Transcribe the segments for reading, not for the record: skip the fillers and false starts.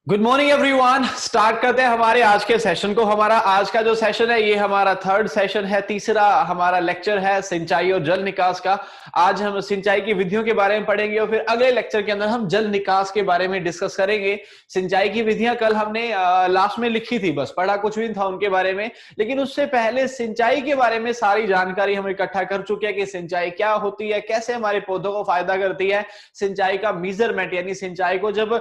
Good morning everyone. Start करते हैं हमारे आज के सेशन को। हमारा आज का जो सेशन है ये हमारा थर्ड सेशन है, तीसरा हमारा लेक्चर है सिंचाई और जल निकास का। आज हम सिंचाई की विधियों के बारे में पढ़ेंगे और फिर अगले लेक्चर के अंदर हम जल निकास के बारे में डिस्कस करेंगे। सिंचाई की विधियां कल हमने लास्ट में लिखी थी, बस पढ़ा कुछ भी था उनके बारे में, लेकिन उससे पहले सिंचाई के बारे में सारी जानकारी हम इकट्ठा कर चुके हैं कि सिंचाई क्या होती है, कैसे हमारे पौधों को फायदा करती है, सिंचाई का मेजरमेंट यानी सिंचाई को जब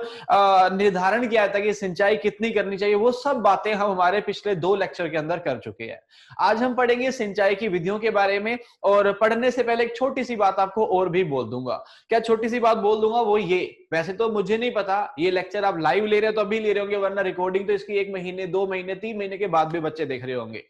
निर्धारण किया था कि सिंचाई कितनी करनी चाहिए, वो सब बातें हम हमारे पिछले 2 लेक्चर के अंदर कर चुके हैं। आज हम पढ़ेंगे सिंचाई की विधियों के बारे में। और पढ़ने से पहले एक छोटी सी बात आपको और भी बोल दूंगा। क्या छोटी सी बात बोल दूंगा? वो ये, वैसे तो मुझे नहीं पता ये लेक्चर आप लाइव ले रहे हो तो अभी ले रहे होंगे, वरना रिकॉर्डिंग तो इसकी 1 महीने 2 महीने 3 महीने के बाद भी बच्चे देख रहे होंगे।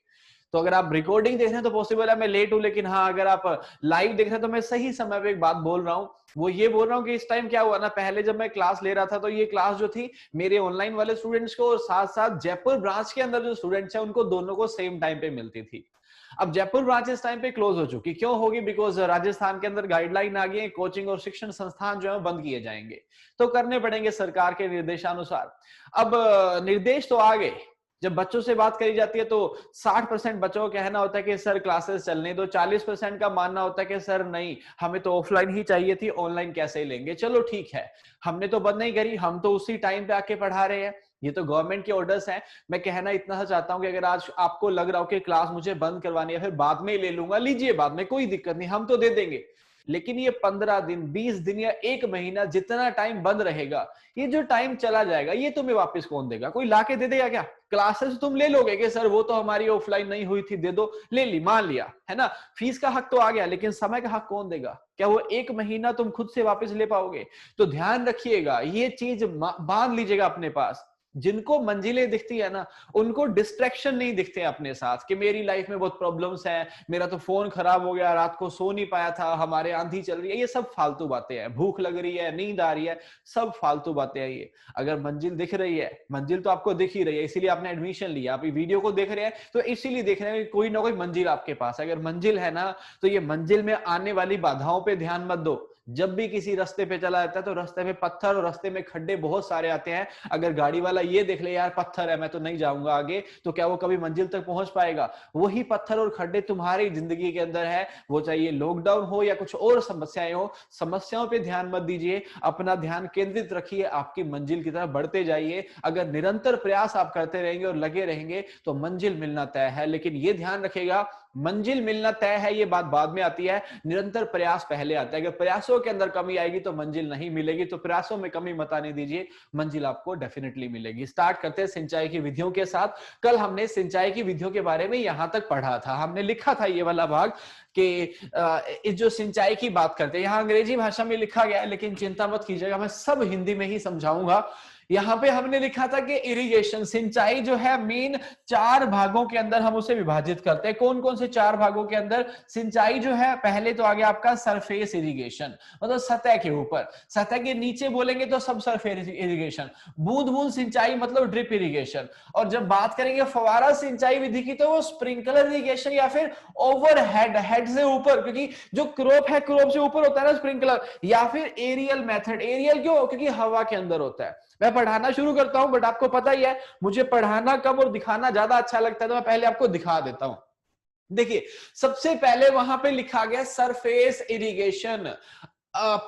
तो अगर आप रिकॉर्डिंग देख रहे हैं तो पॉसिबल है मैं लेट हूं, लेकिन हाँ अगर आप लाइव देख रहे हैं तो मैं सही समय पे एक बात बोल रहा हूं। वो ये बोल रहा हूँ कि इस टाइम क्या हुआ ना, पहले जब मैं क्लास ले रहा था तो ये क्लास जो थी मेरे ऑनलाइन वाले स्टूडेंट्स को और साथ साथ जयपुर ब्रांच के अंदर जो स्टूडेंट्स हैं उनको दोनों को सेम टाइम पे मिलती थी। अब जयपुर ब्रांच इस टाइम पे क्लोज हो चुकी, क्यों होगी? बिकॉज राजस्थान के अंदर गाइडलाइन आ गई है, कोचिंग और शिक्षण संस्थान जो है बंद किए जाएंगे, तो करने पड़ेंगे सरकार के निर्देशानुसार। अब निर्देश तो आ गए। जब बच्चों से बात करी जाती है तो 60% बच्चों का कहना होता है कि सर क्लासेस चलने दो, 40% का मानना होता है कि सर नहीं हमें तो ऑफलाइन ही चाहिए थी, ऑनलाइन कैसे लेंगे। चलो ठीक है, हमने तो बंद नहीं करी, हम तो उसी टाइम पे आके पढ़ा रहे हैं, ये तो गवर्नमेंट के ऑर्डर्स हैं। मैं कहना इतना सा चाहता हूं कि अगर आज आपको लग रहा हो कि क्लास मुझे बंद करवानी है, फिर बाद में ले लूंगा, लीजिए बाद में, कोई दिक्कत नहीं, हम तो दे देंगे। लेकिन ये 15 दिन 20 दिन या 1 महीना जितना टाइम बंद रहेगा, ये जो टाइम चला जाएगा ये तुम्हें वापस कौन देगा? कोई लाके दे देगा क्या? क्लासेस तुम ले लोगे कि सर वो तो हमारी ऑफलाइन नहीं हुई थी, दे दो, ले ली, मान लिया, है ना, फीस का हक तो आ गया, लेकिन समय का हक कौन देगा? क्या वो 1 महीना तुम खुद से वापस ले पाओगे? तो ध्यान रखिएगा, ये चीज बांध लीजिएगा अपने पास। जिनको मंजिलें दिखती है ना, उनको डिस्ट्रैक्शन नहीं दिखते अपने साथ कि मेरी लाइफ में बहुत प्रॉब्लम्स हैं, मेरा तो फोन खराब हो गया, रात को सो नहीं पाया था, हमारे आंधी चल रही है, ये सब फालतू बातें हैं। भूख लग रही है, नींद आ रही है, सब फालतू बातें हैं ये। अगर मंजिल दिख रही है, मंजिल तो आपको दिख ही रही है, इसीलिए आपने एडमिशन लिया, आप वीडियो को देख रहे हैं तो इसीलिए देख रहे हैं कोई ना कोई मंजिल आपके पास है। अगर मंजिल है ना, तो ये मंजिल में आने वाली बाधाओं पे ध्यान मत दो। जब भी किसी रास्ते पे चला जाता है तो रास्ते में पत्थर और रास्ते में खड्डे बहुत सारे आते हैं। अगर गाड़ी वाला ये देख ले यार पत्थर है मैं तो नहीं जाऊंगा आगे, तो क्या वो कभी मंजिल तक पहुंच पाएगा? वही पत्थर और खड्डे तुम्हारी जिंदगी के अंदर है, वो चाहिए लॉकडाउन हो या कुछ और समस्याएं हो, समस्याओं पे ध्यान मत दीजिए, अपना ध्यान केंद्रित रखिए, आपकी मंजिल की तरफ बढ़ते जाइए। अगर निरंतर प्रयास आप करते रहेंगे और लगे रहेंगे तो मंजिल मिलना तय है। लेकिन ये ध्यान रखेगा, मंजिल मिलना तय है ये बात बाद में आती है, निरंतर प्रयास पहले आता है। अगर प्रयासों के अंदर कमी आएगी तो मंजिल नहीं मिलेगी, तो प्रयासों में कमी मत आने दीजिए, मंजिल आपको डेफिनेटली मिलेगी। स्टार्ट करते हैं सिंचाई की विधियों के साथ। कल हमने सिंचाई की विधियों के बारे में यहां तक पढ़ा था, हमने लिखा था ये वाला भाग कि इस जो सिंचाई की बात करते हैं, यहां अंग्रेजी भाषा में लिखा गया है, लेकिन चिंता मत कीजिएगा, मैं सब हिंदी में ही समझाऊंगा। यहां पे हमने लिखा था कि इरिगेशन, सिंचाई जो है मेन 4 भागों के अंदर हम उसे विभाजित करते हैं। कौन कौन से 4 भागों के अंदर सिंचाई जो है? पहले तो आ गया आपका सरफेस इरिगेशन, मतलब सतह के ऊपर, सतह के नीचे बोलेंगे तो सब सरफेस इरिगेशन। बूंद बूंद सिंचाई मतलब ड्रिप इरिगेशन। और जब बात करेंगे फवारा सिंचाई विधि की तो वो स्प्रिंकलर इरिगेशन या फिर ओवरहेड, हेड से ऊपर, क्योंकि जो क्रॉप है क्रॉप से ऊपर होता है ना स्प्रिंकलर, या फिर एरियल मेथड। एरियल क्यों? क्योंकि हवा के अंदर होता है। मैं पढ़ाना शुरू करता हूं, बट आपको पता ही है मुझे पढ़ाना कम और दिखाना ज्यादा अच्छा लगता है, तो मैं पहले आपको दिखा देता हूं। देखिए, सबसे पहले वहां पे लिखा गया सरफेस इरिगेशन,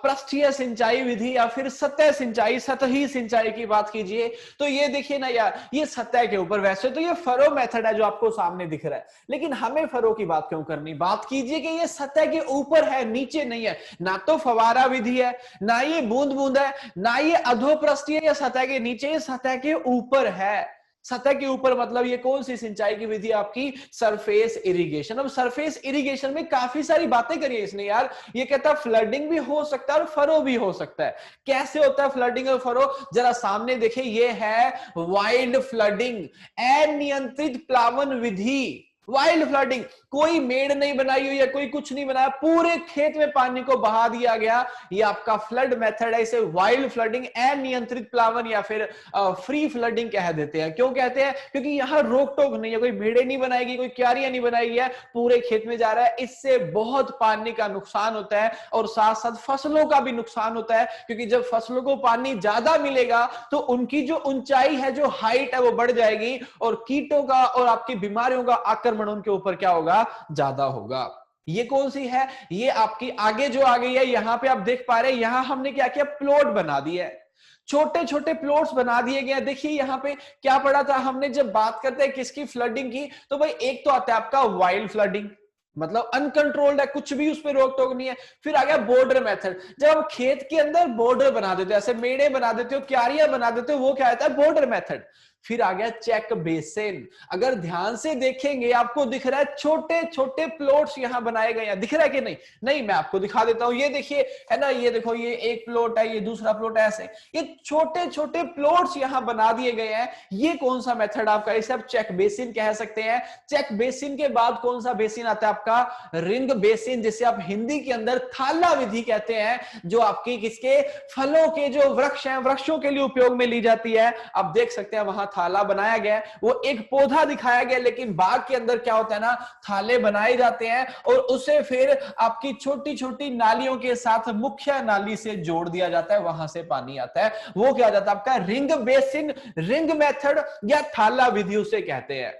पृष्ठीय सिंचाई विधि या फिर सतह सिंचाई, सतही सिंचाई की बात कीजिए तो ये देखिए ना यार, ये सतह के ऊपर, वैसे तो ये फरो मेथड है जो आपको सामने दिख रहा है, लेकिन हमें फरो की बात क्यों करनी? बात कीजिए कि ये सतह के ऊपर है, नीचे नहीं है। ना तो फवारा विधि है, ना ये बूंद बूंद है, ना ये अधोपृष्ठीय या सतह के नीचे, ये सतह के ऊपर है। सतह के ऊपर मतलब ये कौन सी सिंचाई की विधि? आपकी सरफेस इरिगेशन। अब सरफेस इरिगेशन में काफी सारी बातें करी है इसने यार। ये कहता है फ्लडिंग भी हो सकता है और फरो भी हो सकता है। कैसे होता है फ्लडिंग और फरो? जरा सामने देखे, ये है वाइल्ड फ्लडिंग, अनियंत्रित प्लावन विधि। वाइल्ड फ्लडिंग, कोई मेड़ नहीं बनाई हुई है, कोई कुछ नहीं बनाया, पूरे खेत में पानी को बहा दिया गया, ये आपका फ्लड मेथड है। इसे वाइल्ड फ्लडिंग, अनियंत्रित प्लावन या फिर फ्री फ्लडिंग कह देते हैं। क्यों कहते हैं? क्योंकि यहां रोक टोक नहीं है, कोई मेड़े नहीं बनाएगी, कोई क्यारियां नहीं बनाई है, पूरे खेत में जा रहा है। इससे बहुत पानी का नुकसान होता है और साथ साथ फसलों का भी नुकसान होता है, क्योंकि जब फसलों को पानी ज्यादा मिलेगा तो उनकी जो ऊंचाई है, जो हाइट है, वो बढ़ जाएगी और कीटों का और आपकी बीमारियों का आक्रमण उनके ऊपर क्या होगा? ज्यादा होगा। ये कौन सी है? ये आपकी आगे जो आ गई है, यहां पे आप देख पा रहे हैं, यहां हमने क्या किया? प्लॉट बना दिया है, छोटे छोटे प्लॉट्स बना दिए गए। देखिए यहां पे क्या पढ़ा था हमने, जब बात करते हैं किसकी? फ्लडिंग की, तो भाई एक तो आता है आपका वाइल्ड फ्लडिंग, मतलब अनकंट्रोल्ड है, कुछ भी उस पर रोक टोक नहीं है। फिर आ गया बॉर्डर मेथड, जब हम खेत के अंदर बॉर्डर बना देते हो, ऐसे मेड़े बना देते हो, क्यारियां बना देते हो, वो क्या आता है? Border method. फिर आ गया चेक बेसिन। अगर ध्यान से देखेंगे आपको दिख रहा है छोटे छोटे प्लॉट्स यहां बनाए गए हैं, दिख रहा है कि नहीं? नहीं, मैं आपको दिखा देता हूं, ये देखिए, है ना, ये देखो, ये एक प्लॉट है, ये दूसरा प्लॉट है, ऐसे ये छोटे छोटे प्लॉट्स यहां बना दिए गए हैं। ये कौन सा मेथड आपका? इसे आप चेक बेसिन कह सकते हैं। चेक बेसिन के बाद कौन सा बेसिन आता है आपका? रिंग बेसिन, जिसे आप हिंदी के अंदर थाला विधि कहते हैं, जो आपकी किसके? फलों के जो वृक्ष हैं, वृक्षों के लिए उपयोग में ली जाती है। आप देख सकते हैं वहां थाला बनाया गया, वो एक पौधा दिखाया गया, लेकिन बाग के अंदर क्या होता है ना, थाले बनाए जाते हैं और उसे फिर आपकी छोटी छोटी नालियों के साथ मुख्य नाली से जोड़ दिया जाता है, वहां से पानी आता है। वो क्या जाता है आपका? रिंग बेसिन, रिंग मेथड या थाला विधि उसे कहते हैं।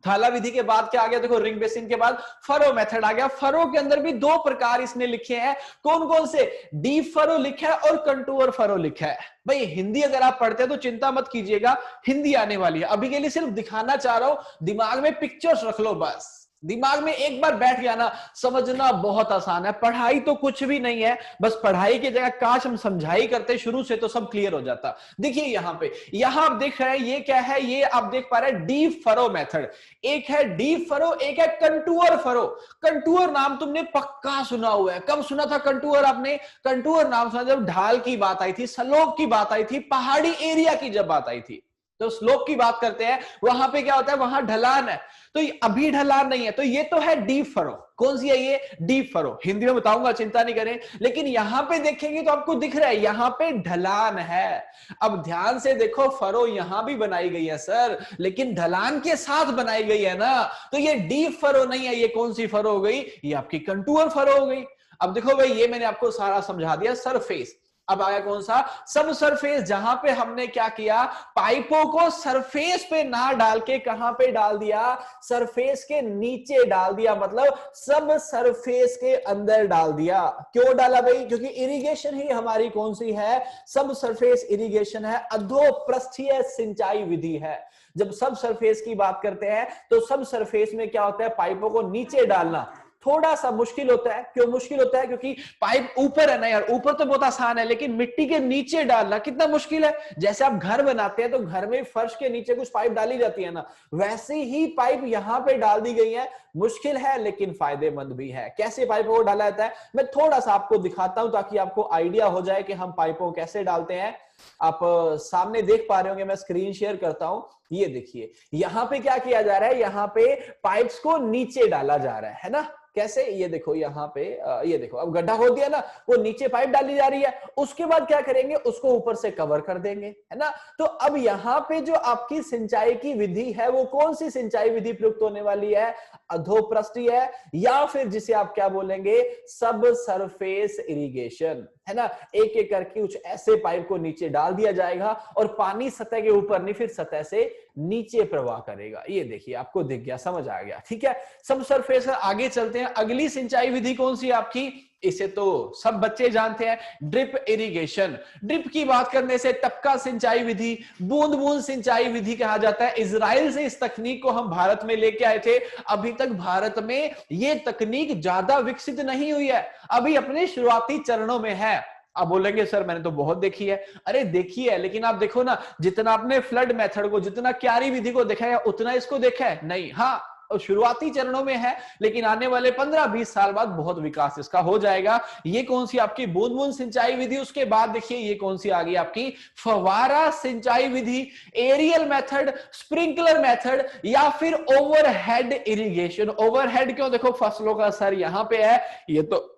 थाला विधि के बाद क्या आ गया? देखो, रिंग बेसिन के बाद फरो मेथड आ गया। फरो के अंदर भी दो प्रकार इसने लिखे हैं। कौन कौन से? डीप फरो लिखा है और कंटूर फरो लिखा है। भाई हिंदी अगर आप पढ़ते हैं तो चिंता मत कीजिएगा, हिंदी आने वाली है। अभी के लिए सिर्फ दिखाना चाह रहा हूं, दिमाग में पिक्चर्स रख लो बस। दिमाग में एक बार बैठ गया ना, समझना बहुत आसान है। पढ़ाई तो कुछ भी नहीं है, बस पढ़ाई की जगह काश हम समझाई करते शुरू से तो सब क्लियर हो जाता। देखिए यहां पे, यहां आप देख रहे हैं, ये क्या है? ये आप देख पा रहे हैं डीप फरो मेथड। एक है डीप फरो, एक है कंटूर फरो। कंटूर नाम तुमने पक्का सुना हुआ है। कब सुना था कंटूर आपने? कंटूर नाम सुना जब ढाल की बात आई थी, स्लोप की बात आई थी, पहाड़ी एरिया की जब बात आई थी। तो स्लोप की बात करते हैं, वहां पे क्या होता है? वहां ढलान है, तो अभी ढलान नहीं है, तो ये तो है डीप फरो। कौन सी है ये? Deep furrow. हिंदी में बताऊंगा, चिंता नहीं करें। लेकिन यहां पे देखेंगे तो आपको दिख रहा है यहां पे ढलान है। अब ध्यान से देखो, फरो यहां भी बनाई गई है सर, लेकिन ढलान के साथ बनाई गई है ना, तो ये डीप फरो नहीं है। ये कौन सी फरो हो गई? ये आपकी कंटूर फरो हो गई। अब देखो भाई, ये मैंने आपको सारा समझा दिया। सरफेस, अब आया कौन सा? सब सरफेस, जहां पे हमने क्या किया? पाइपों को सरफेस पे ना डाल के कहां पे डाल दिया? सरफेस के नीचे डाल दिया, मतलब सब सरफेस के अंदर डाल दिया। क्यों डाला भाई? क्योंकि इरिगेशन ही हमारी कौन सी है? सब सरफेस इरिगेशन है, अधोपृष्ठीय सिंचाई विधि है। जब सब सरफेस की बात करते हैं तो सब सरफेस में क्या होता है? पाइपों को नीचे डालना थोड़ा सा मुश्किल होता है। क्यों मुश्किल होता है? क्योंकि पाइप ऊपर है ना यार, ऊपर तो बहुत आसान है, लेकिन मिट्टी के नीचे डालना कितना मुश्किल है। जैसे आप घर बनाते हैं तो घर में फर्श के नीचे कुछ पाइप डाली जाती है ना, वैसे ही पाइप यहां पे डाल दी गई है। मुश्किल है लेकिन फायदेमंद भी है। कैसे पाइपों को डाला जाता है मैं थोड़ा सा आपको दिखाता हूं, ताकि आपको आइडिया हो जाए कि हम पाइपों को कैसे डालते हैं। आप सामने देख पा रहे होंगे, मैं स्क्रीन शेयर करता हूं। ये देखिए, यहां पे क्या किया जा रहा है? यहां पे पाइप्स को नीचे डाला जा रहा है ना। कैसे? ये देखो यहाँ पे, ये देखो, अब गड्ढा खोद दिया ना, वो नीचे पाइप डाली जा रही है। उसके बाद क्या करेंगे? उसको ऊपर से कवर कर देंगे, है ना। तो अब यहाँ पे जो आपकी सिंचाई की विधि है, वो कौन सी सिंचाई विधि प्रयुक्त होने वाली है? अधोपृष्ठीय, या फिर जिसे आप क्या बोलेंगे? सब सरफेस इरिगेशन, है ना। एक एक करके कुछ ऐसे पाइप को नीचे डाल दिया जाएगा और पानी सतह के ऊपर नहीं, फिर सतह से नीचे प्रवाह करेगा। ये देखिए, आपको दिख गया, समझ आ गया, ठीक है। सब सरफेस। आगे चलते हैं, अगली सिंचाई विधि कौन सी है आपकी? इसे तो सब बच्चे जानते हैं, ड्रिप इरिगेशन। ड्रिप की बात करने से टपका सिंचाई विधि, बूंद बूंद सिंचाई विधि कहा जाता है। इजराइल से इस तकनीक को हम भारत में लेके आए थे। अभी तक भारत में ये तकनीक ज्यादा विकसित नहीं हुई है, अभी अपने शुरुआती चरणों में है। आप बोलेंगे सर मैंने तो बहुत देखी है। अरे देखी है, लेकिन आप देखो ना, जितना आपने फ्लड मेथड को, जितना क्यारी विधि को देखा है, उतना इसको देखा है नहीं। हाँ, शुरुआती चरणों में है, लेकिन आने वाले 15-20 साल बाद बहुत विकास इसका हो जाएगा। ये कौन सी आपकी बूंद बूंद सिंचाई विधि, उसके बाद देखिए ये कौन सी आ गई आपकी फव्वारा सिंचाई विधि, एरियल मेथड, स्प्रिंकलर मेथड या फिर ओवरहेड इरिगेशन। ओवरहेड क्यों, देखो फसलों का सर यहां पे है, ये तो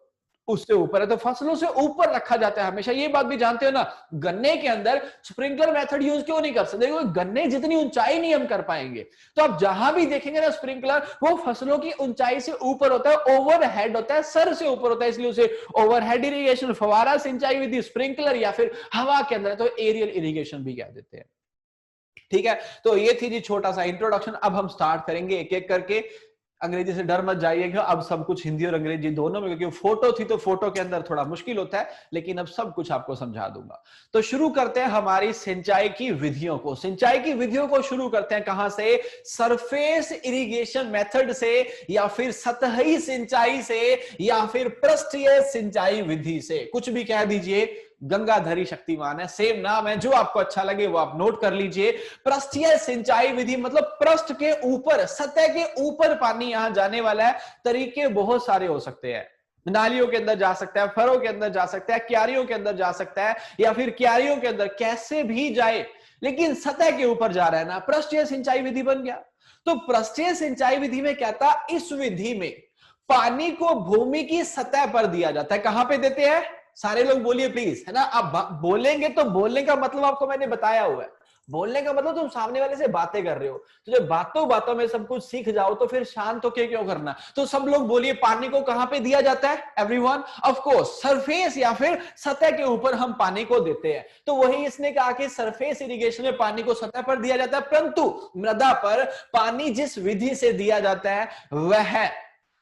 उससे ऊपर है, तो फसलों से ऊपर रखा जाता है हमेशा। ये बात भी जानते हो ना, गन्ने के अंदर स्प्रिंकलर मेथड यूज क्यों नहीं कर सकते, क्योंकि गन्ने जितनी ऊंचाई नहीं हम कर पाएंगे। तो आप जहां भी देखेंगे ना स्प्रिंकलर, वो फसलों की ऊंचाई से ऊपर होता है, ओवरहेड होता है, सर से ऊपर होता है, इसलिए उसे ओवरहेड इरिगेशन, फव्वारा सिंचाई विधि, स्प्रिंकलर या फिर हवा के अंदर तो एरियल इरिगेशन भी कह देते हैं। ठीक है, तो ये थी जी छोटा सा इंट्रोडक्शन। अब हम स्टार्ट करेंगे एक एक करके। अंग्रेजी से डर मत जाइएगा, अब सब कुछ हिंदी और अंग्रेजी दोनों में, क्योंकि फोटो थी तो फोटो के अंदर थोड़ा मुश्किल होता है, लेकिन अब सब कुछ आपको समझा दूंगा। तो शुरू करते हैं हमारी सिंचाई की विधियों को। सिंचाई की विधियों को शुरू करते हैं कहां से, सरफेस इरिगेशन मेथड से, या फिर सतही सिंचाई से, या फिर पृष्ठीय सिंचाई विधि से। कुछ भी कह दीजिए, गंगाधरी शक्तिमान है, सेम नाम है, जो आपको अच्छा लगे वो आप नोट कर लीजिए। पृष्ठीय सिंचाई विधि मतलब पृष्ठ के ऊपर, सतह के ऊपर पानी यहां जाने वाला है। तरीके बहुत सारे हो सकते हैं, नालियों के अंदर जा सकता है, फरों के अंदर जा सकता है, क्यारियों के अंदर जा सकता है, या फिर क्यारियों के अंदर कैसे भी जाए, लेकिन सतह के ऊपर जा रहा है ना, पृष्ठीय सिंचाई विधि बन गया। तो पृष्ठीय सिंचाई विधि में क्या था, इस विधि में पानी को भूमि की सतह पर दिया जाता है। कहां पे देते हैं, सारे लोग बोलिए प्लीज, है ना। आप बोलेंगे तो बोलने का मतलब आपको मैंने बताया हुआ है, बोलने का मतलब तुम सामने वाले से बातें कर रहे हो। तो जब बातों बातों में सब कुछ सीख जाओ तो फिर शांत होके क्यों करना। तो सब लोग बोलिए, पानी को कहां पे दिया जाता है एवरीवन, ऑफ कोर्स सरफेस या फिर सतह के ऊपर हम पानी को देते हैं। तो वही इसने कहा कि सरफेस इरिगेशन में पानी को सतह पर दिया जाता है, परंतु मृदा पर पानी जिस विधि से दिया जाता है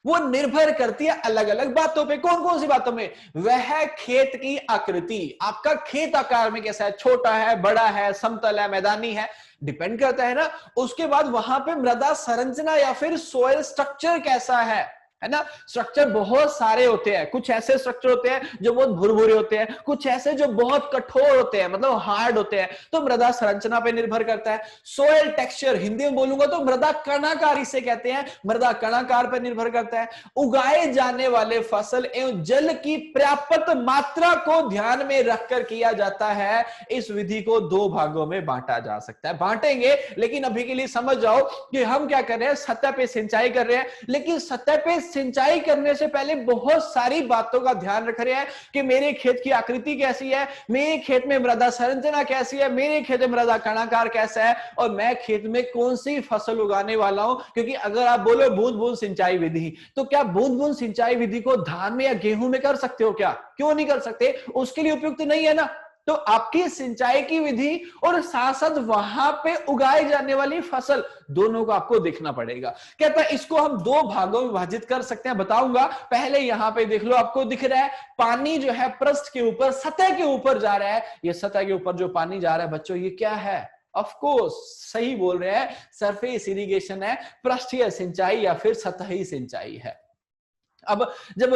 वो निर्भर करती है अलग अलग बातों पे। कौन कौन सी बातों में, वह खेत की आकृति, आपका खेत आकार में कैसा है, छोटा है, बड़ा है, समतल है, मैदानी है, डिपेंड करता है ना। उसके बाद वहां पे मृदा संरचना या फिर सोयल स्ट्रक्चर कैसा है ना। स्ट्रक्चर बहुत सारे होते हैं, कुछ ऐसे स्ट्रक्चर होते हैं जो बहुत भुरभुरे होते हैं, कुछ ऐसे जो बहुत कठोर होते हैं, मतलब हार्ड होते हैं, तो मृदा संरचना पे निर्भर करता है। सोयल टेक्सचर, हिंदी में बोलूंगा तो मृदा कणाकार इसे कहते हैं, मृदा कणाकार पर निर्भर करता है। उगाए जाने वाले फसल एवं जल की पर्याप्त मात्रा को ध्यान में रखकर किया जाता है। इस विधि को दो भागों में बांटा जा सकता है, बांटेंगे, लेकिन अभी के लिए समझ जाओ कि हम क्या कर रहे हैं, सतह पे सिंचाई कर रहे हैं, लेकिन सतह पे सिंचाई करने से पहले बहुत सारी बातों का ध्यान रख रहे हैं कि मेरे खेत की आकृति कैसी है, मेरे खेत में मृदा संरचना कैसी है, मेरे खेत में मृदा कणाकार कैसा है, और मैं खेत में कौन सी फसल उगाने वाला हूं। क्योंकि अगर आप बोलो बूंद बूंद सिंचाई विधि, तो क्या बूंद बूंद सिंचाई विधि को धान में या गेहूं में कर सकते हो क्या, क्यों नहीं कर सकते, उसके लिए उपयुक्त नहीं है ना। तो आपकी सिंचाई की विधि और साथ साथ वहां पे उगाई जाने वाली फसल, दोनों को आपको देखना पड़ेगा। कहता है इसको हम दो भागों में विभाजित कर सकते हैं, बताऊंगा। पहले यहां पे देख लो, आपको दिख रहा है पानी जो है पृष्ठ के ऊपर, सतह के ऊपर जा रहा है। ये सतह के ऊपर जो पानी जा रहा है बच्चों, ये क्या है, ऑफ कोर्स सही बोल रहे हैं, सरफेस इरिगेशन है, पृष्ठीय सिंचाई या फिर सतही सिंचाई है। अब जब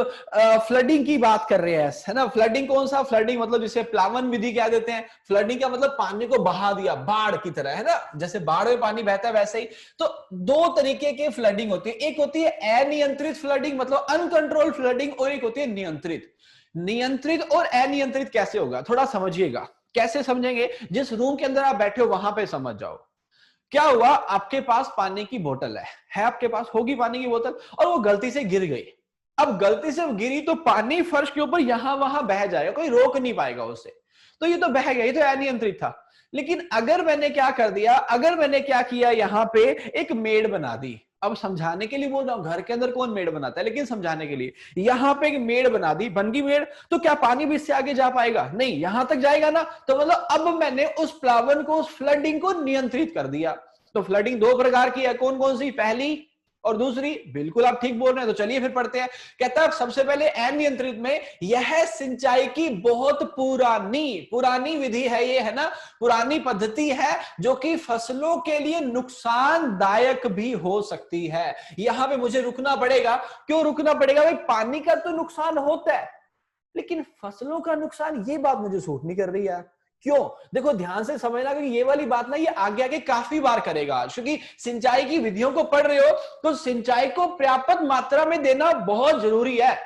फ्लडिंग की बात कर रहे हैं, है ना, फ्लडिंग कौन सा, फ्लडिंग मतलब जिसे प्लावन विधि कह देते हैं। फ्लडिंग का मतलब पानी को बहा दिया, बाढ़ की तरह, है ना, जैसे बाढ़ में पानी बहता है वैसे ही। तो दो तरीके की फ्लडिंग होती है, एक होती है अनियंत्रित फ्लडिंग मतलब अनकंट्रोल्ड फ्लडिंग, और एक होती है नियंत्रित। नियंत्रित और अनियंत्रित कैसे होगा, थोड़ा समझिएगा। कैसे समझेंगे, जिस रूम के अंदर आप बैठे हो वहां पे समझ जाओ। क्या हुआ, आपके पास पानी की बोतल है आपके पास होगी पानी की बोतल, और वो गलती से गिर गई। अब गलती से गिरी तो पानी फर्श के ऊपर यहां वहां बह जाएगा, कोई रोक नहीं पाएगा उसे, तो ये तो बह गया, ये तो अनियंत्रित था। लेकिन अगर मैंने क्या कर दिया, अगर मैंने क्या किया, यहां पे एक मेड़ बना दी। अब समझाने के लिए बोल रहा हूं, घर के अंदर कौन मेड़ बनाता है, लेकिन समझाने के लिए यहां पे एक मेड़ बना दी, बन गई मेड़, तो क्या पानी भी इससे आगे जा पाएगा, नहीं, यहां तक जाएगा ना। तो मतलब अब मैंने उस प्लावन को, उस फ्लडिंग को नियंत्रित कर दिया। तो फ्लडिंग दो प्रकार की है, कौन कौन सी, पहली और दूसरी, बिल्कुल आप ठीक बोल रहे हैं। तो चलिए फिर पढ़ते हैं। कहता है सबसे पहले अनियंत्रित में, यह सिंचाई की बहुत पुरानी विधि है, ये है ना, पुरानी पद्धति है, जो कि फसलों के लिए नुकसानदायक भी हो सकती है। यहां पे मुझे रुकना पड़ेगा, क्यों रुकना पड़ेगा भाई, पानी का तो नुकसान होता है, लेकिन फसलों का नुकसान, ये बात मुझे सूट नहीं कर रही है। क्यों? देखो ध्यान से समझना, क्योंकि ये वाली बात ना ये आगे आगे काफी बार करेगा। क्योंकि सिंचाई की विधियों को पढ़ रहे हो तो सिंचाई को पर्याप्त मात्रा में देना बहुत जरूरी है।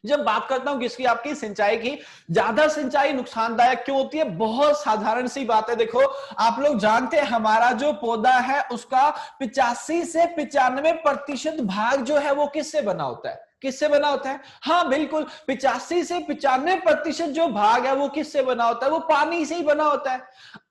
जब बात करता हूं किसकी, आपकी सिंचाई की, ज्यादा सिंचाई नुकसानदायक क्यों होती है? बहुत साधारण सी बात है। देखो आप लोग जानते हैं हमारा जो पौधा है उसका 85 से 95% भाग जो है वो किससे बना होता है? किससे बना होता है? हाँ बिल्कुल, 85 से 95% जो भाग है वो किससे बना होता है? वो पानी से ही बना होता है।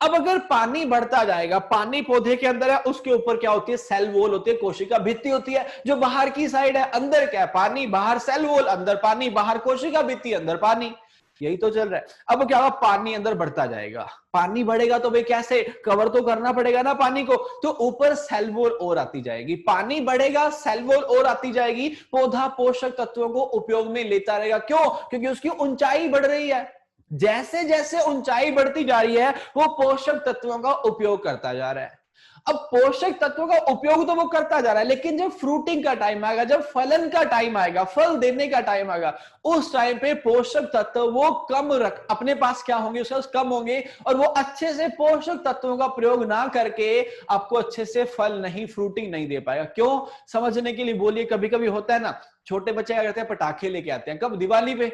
अब अगर पानी बढ़ता जाएगा, पानी पौधे के अंदर है, उसके ऊपर क्या होती है? सेल वॉल होती है, कोशिका भित्ति होती है जो बाहर की साइड है। अंदर क्या है? पानी, बाहर सेल वॉल, अंदर पानी, बाहर कोशिका भित्ति, अंदर पानी। यही तो चल रहा है। अब क्या होगा? पानी अंदर बढ़ता जाएगा। पानी बढ़ेगा तो भाई कैसे? कवर तो करना पड़ेगा ना पानी को, तो ऊपर सेल वॉल और आती जाएगी। पानी बढ़ेगा, सेल वॉल और आती जाएगी, पौधा पोषक तत्वों को उपयोग में लेता रहेगा। क्यों? क्योंकि उसकी ऊंचाई बढ़ रही है। जैसे जैसे ऊंचाई बढ़ती जा रही है वो पोषक तत्वों का उपयोग करता जा रहा है। अब पोषक तत्वों का उपयोग तो वो करता जा रहा है, लेकिन जब फ्रूटिंग का टाइम आएगा, जब फलन का टाइम आएगा, फल देने का टाइम आएगा, उस टाइम पे पोषक तत्व वो कम रख अपने पास क्या होंगे? उसके पास कम होंगे, और वो अच्छे से पोषक तत्वों का प्रयोग ना करके आपको अच्छे से फल नहीं, फ्रूटिंग नहीं दे पाएगा। क्यों? समझने के लिए बोलिए। कभी कभी होता है ना, छोटे बच्चे क्या करते हैं? पटाखे लेके आते हैं। कब? दिवाली पे।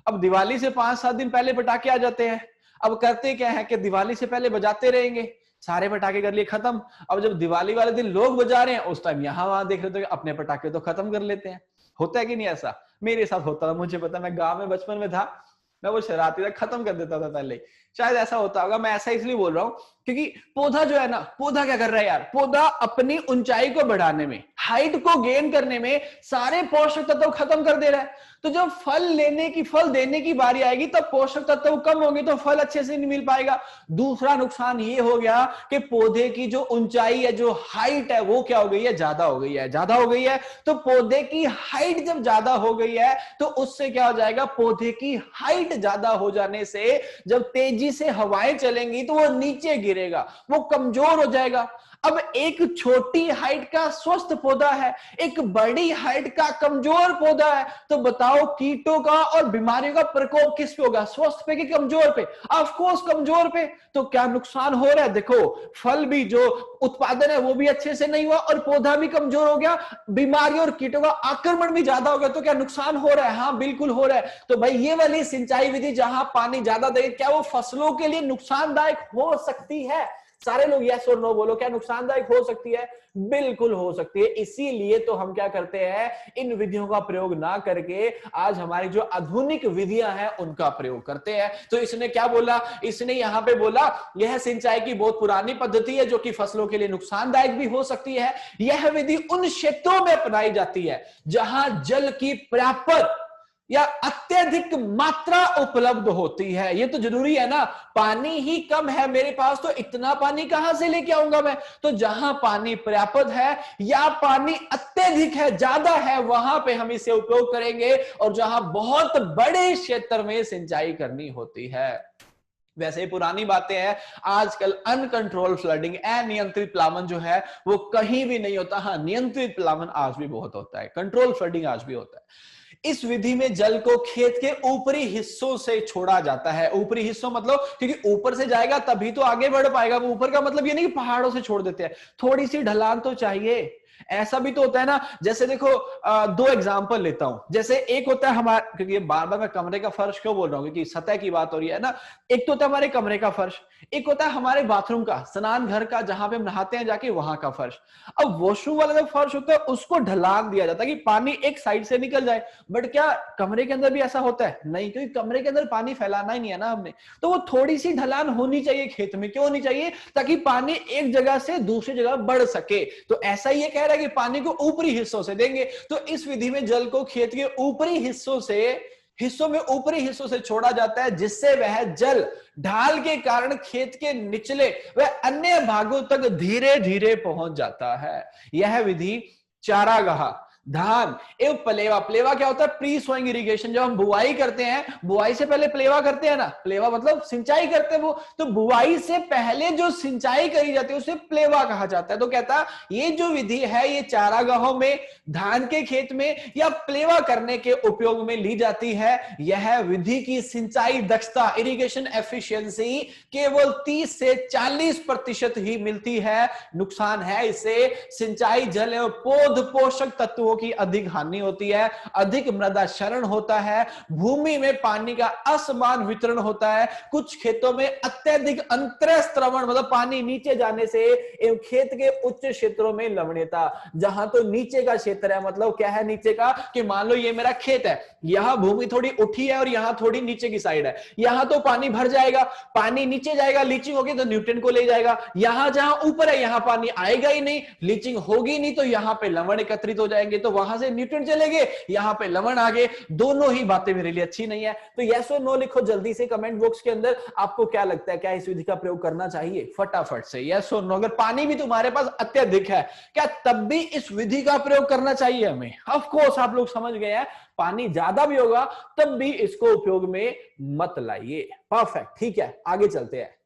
अब दिवाली से 5-7 दिन पहले पटाखे आ जाते हैं। अब करते क्या है कि दिवाली से पहले बजाते रहेंगे, सारे पटाखे कर लिए खत्म। अब जब दिवाली वाले दिन लोग बजा रहे हैं, उस टाइम यहां वहां देख रहे हो, अपने पटाखे तो खत्म कर लेते हैं। होता है कि नहीं ऐसा? मेरे साथ होता था, मुझे पता, मैं गांव में बचपन में था, मैं वो शरारती था, खत्म कर देता था पहले। शायद ऐसा होता होगा, मैं ऐसा इसलिए बोल रहा हूं क्योंकि पौधा जो है ना, पौधा क्या कर रहा है यार? पौधा अपनी ऊंचाई को बढ़ाने में, हाइट को गेन करने में सारे पोषक तत्व खत्म कर दे रहा है। तो जब फल देने की बारी आएगी तब पोषक तत्व कम होंगे तो फल अच्छे से नहीं मिल पाएगा। दूसरा नुकसान ये हो गया कि पौधे की जो ऊंचाई है, जो हाइट है, वो क्या हो गई है? ज्यादा हो गई है। ज्यादा हो गई है तो पौधे की हाइट जब ज्यादा हो गई है तो उससे क्या हो जाएगा? पौधे की हाइट ज्यादा हो जाने से जब तेजी से हवाएं चलेंगी तो वो नीचे गिरेगा, वो कमजोर हो जाएगा। अब एक छोटी हाइट का स्वस्थ पौधा है, एक बड़ी हाइट का कमजोर पौधा है, तो बताओ कीटों का और बीमारियों का प्रकोप किस पे होगा? स्वस्थ पे कि कमजोर पे? ऑफ कोर्स कमजोर पे। तो क्या नुकसान हो रहा है? देखो फल भी, जो उत्पादन है वो भी अच्छे से नहीं हुआ और पौधा भी कमजोर हो गया, बीमारियों और कीटों का आक्रमण भी ज्यादा हो गया। तो क्या नुकसान हो रहा है? हाँ बिल्कुल हो रहा है। तो भाई ये वाली सिंचाई विधि जहां पानी ज्यादा दे, क्या वो फसलों के लिए नुकसानदायक हो सकती है? सारे लोग यस और नो बोलो। क्या नुकसानदायक हो सकती है? बिल्कुल हो सकती है। इसीलिए तो हम क्या करते हैं? इन विधियों का प्रयोग ना करके आज हमारी जो आधुनिक विधियां हैं उनका प्रयोग करते हैं। तो इसने क्या बोला? इसने यहां पे बोला यह सिंचाई की बहुत पुरानी पद्धति है जो कि फसलों के लिए नुकसानदायक भी हो सकती है। यह विधि उन क्षेत्रों में अपनाई जाती है जहां जल की पर्याप्त या अत्यधिक मात्रा उपलब्ध होती है। ये तो जरूरी है ना, पानी ही कम है मेरे पास तो इतना पानी कहां से लेके आऊंगा मैं? तो जहां पानी पर्याप्त है या पानी अत्यधिक है, ज्यादा है, वहां पे हम इसे उपयोग करेंगे। और जहां बहुत बड़े क्षेत्र में सिंचाई करनी होती है, वैसे पुरानी बातें हैं। आजकल अनकंट्रोल फ्लडिंग, अनियंत्रित प्लावन जो है वो कहीं भी नहीं होता। हाँ, नियंत्रित प्लावन आज भी बहुत होता है, कंट्रोल फ्लडिंग आज भी होता है। इस विधि में जल को खेत के ऊपरी हिस्सों से छोड़ा जाता है। ऊपरी हिस्सों मतलब क्योंकि ऊपर से जाएगा तभी तो आगे बढ़ पाएगा। वो ऊपर का मतलब ये नहीं कि पहाड़ों से छोड़ देते हैं, थोड़ी सी ढलान तो चाहिए। ऐसा भी तो होता है ना, जैसे देखो दो एग्जांपल लेता हूं। जैसे एक होता है हमारा, क्योंकि बार बार मैं कमरे का फर्श क्यों बोल रहा हूं, क्योंकि सतह की बात हो रही है ना। एक तो होता है हमारे कमरे का फर्श, एक होता है हमारे बाथरूम का, स्नान घर का, जहां पे हम नहाते हैं जाके, वहां का फर्श। अब वॉशरूम वाला जो फर्श होता है उसको ढलान दिया जाता है कि पानी एक साइड से निकल जाए। बट क्या कमरे के अंदर भी ऐसा होता है? नहीं, क्योंकि कमरे के अंदर पानी फैलाना ही नहीं है ना हमने। तो वो थोड़ी सी ढलान होनी चाहिए खेत में। क्यों होनी चाहिए? ताकि पानी एक जगह से दूसरी जगह बढ़ सके। तो ऐसा ही कह रहा है कि पानी को ऊपरी हिस्सों से देंगे। तो इस विधि में जल को खेत के ऊपरी ऊपरी हिस्सों से छोड़ा जाता है, जिससे वह जल ढाल के कारण खेत के निचले व अन्य भागों तक धीरे धीरे पहुंच जाता है। यह विधि चारागाह, धान एवं प्लेवा। प्लेवा क्या होता है? Pre sowing irrigation. जब हम बुआई करते हैं, बुआई से पहले प्लेवा करते हैं ना, प्लेवा मतलब सिंचाई करते हैं वो, तो बुआई से पहले जो सिंचाई करी जाती है उसे प्लेवा कहा जाता है। तो कहता ये जो विधि है ये चारागाहों में, धान के खेत में या प्लेवा करने के उपयोग में ली जाती है। यह विधि की सिंचाई दक्षता, इरिगेशन एफिशिएंसी केवल 30 से 40% ही मिलती है। नुकसान है इससे सिंचाई जल एवं पौध पोषक तत्वों की अधिक हानि होती है, अधिक मृदा क्षरण होता है, भूमि में पानी का असमान वितरण होता है, कुछ खेतों में अत्यधिक अंतरस्त्रवण मतलब पानी नीचे जाने से एवं खेत के उच्च क्षेत्रों में लवणीयता। जहां तो नीचे का क्षेत्र है, मतलब क्या है नीचे का, कि मान लो ये मेरा खेत है, यहां भूमि थोड़ी उठी है और यहां थोड़ी नीचे की साइड है, यहां तो पानी भर जाएगा, पानी नीचे जाएगा, लीचिंग होगी तो न्यूट्रिएंट को ले जाएगा। यहां जहां ऊपर है यहां पानी आएगा ही नहीं, लीचिंग होगी नहीं, तो यहां पे लवण एकत्रित हो जाएंगे, तो वहां से न्यूट्रिएंट चलेंगे, यहां पे लवण आ गए। दोनों ही बातें मेरे लिए अच्छी नहीं है। तो यस और नो लिखो जल्दी से कमेंट बॉक्स के अंदर। आपको क्या लगता है, क्या इस विधि का प्रयोग करना चाहिए? फटाफट से यस और नो। अगर पानी भी तुम्हारे पास अत्यधिक है, क्या तब भी इस विधि का प्रयोग करना चाहिए हमें? ऑफ कोर्स, आप लोग समझ गए हैं, पानी ज्यादा भी होगा तब भी इसको उपयोग में मत लाइए। परफेक्ट, ठीक है, आगे चलते हैं।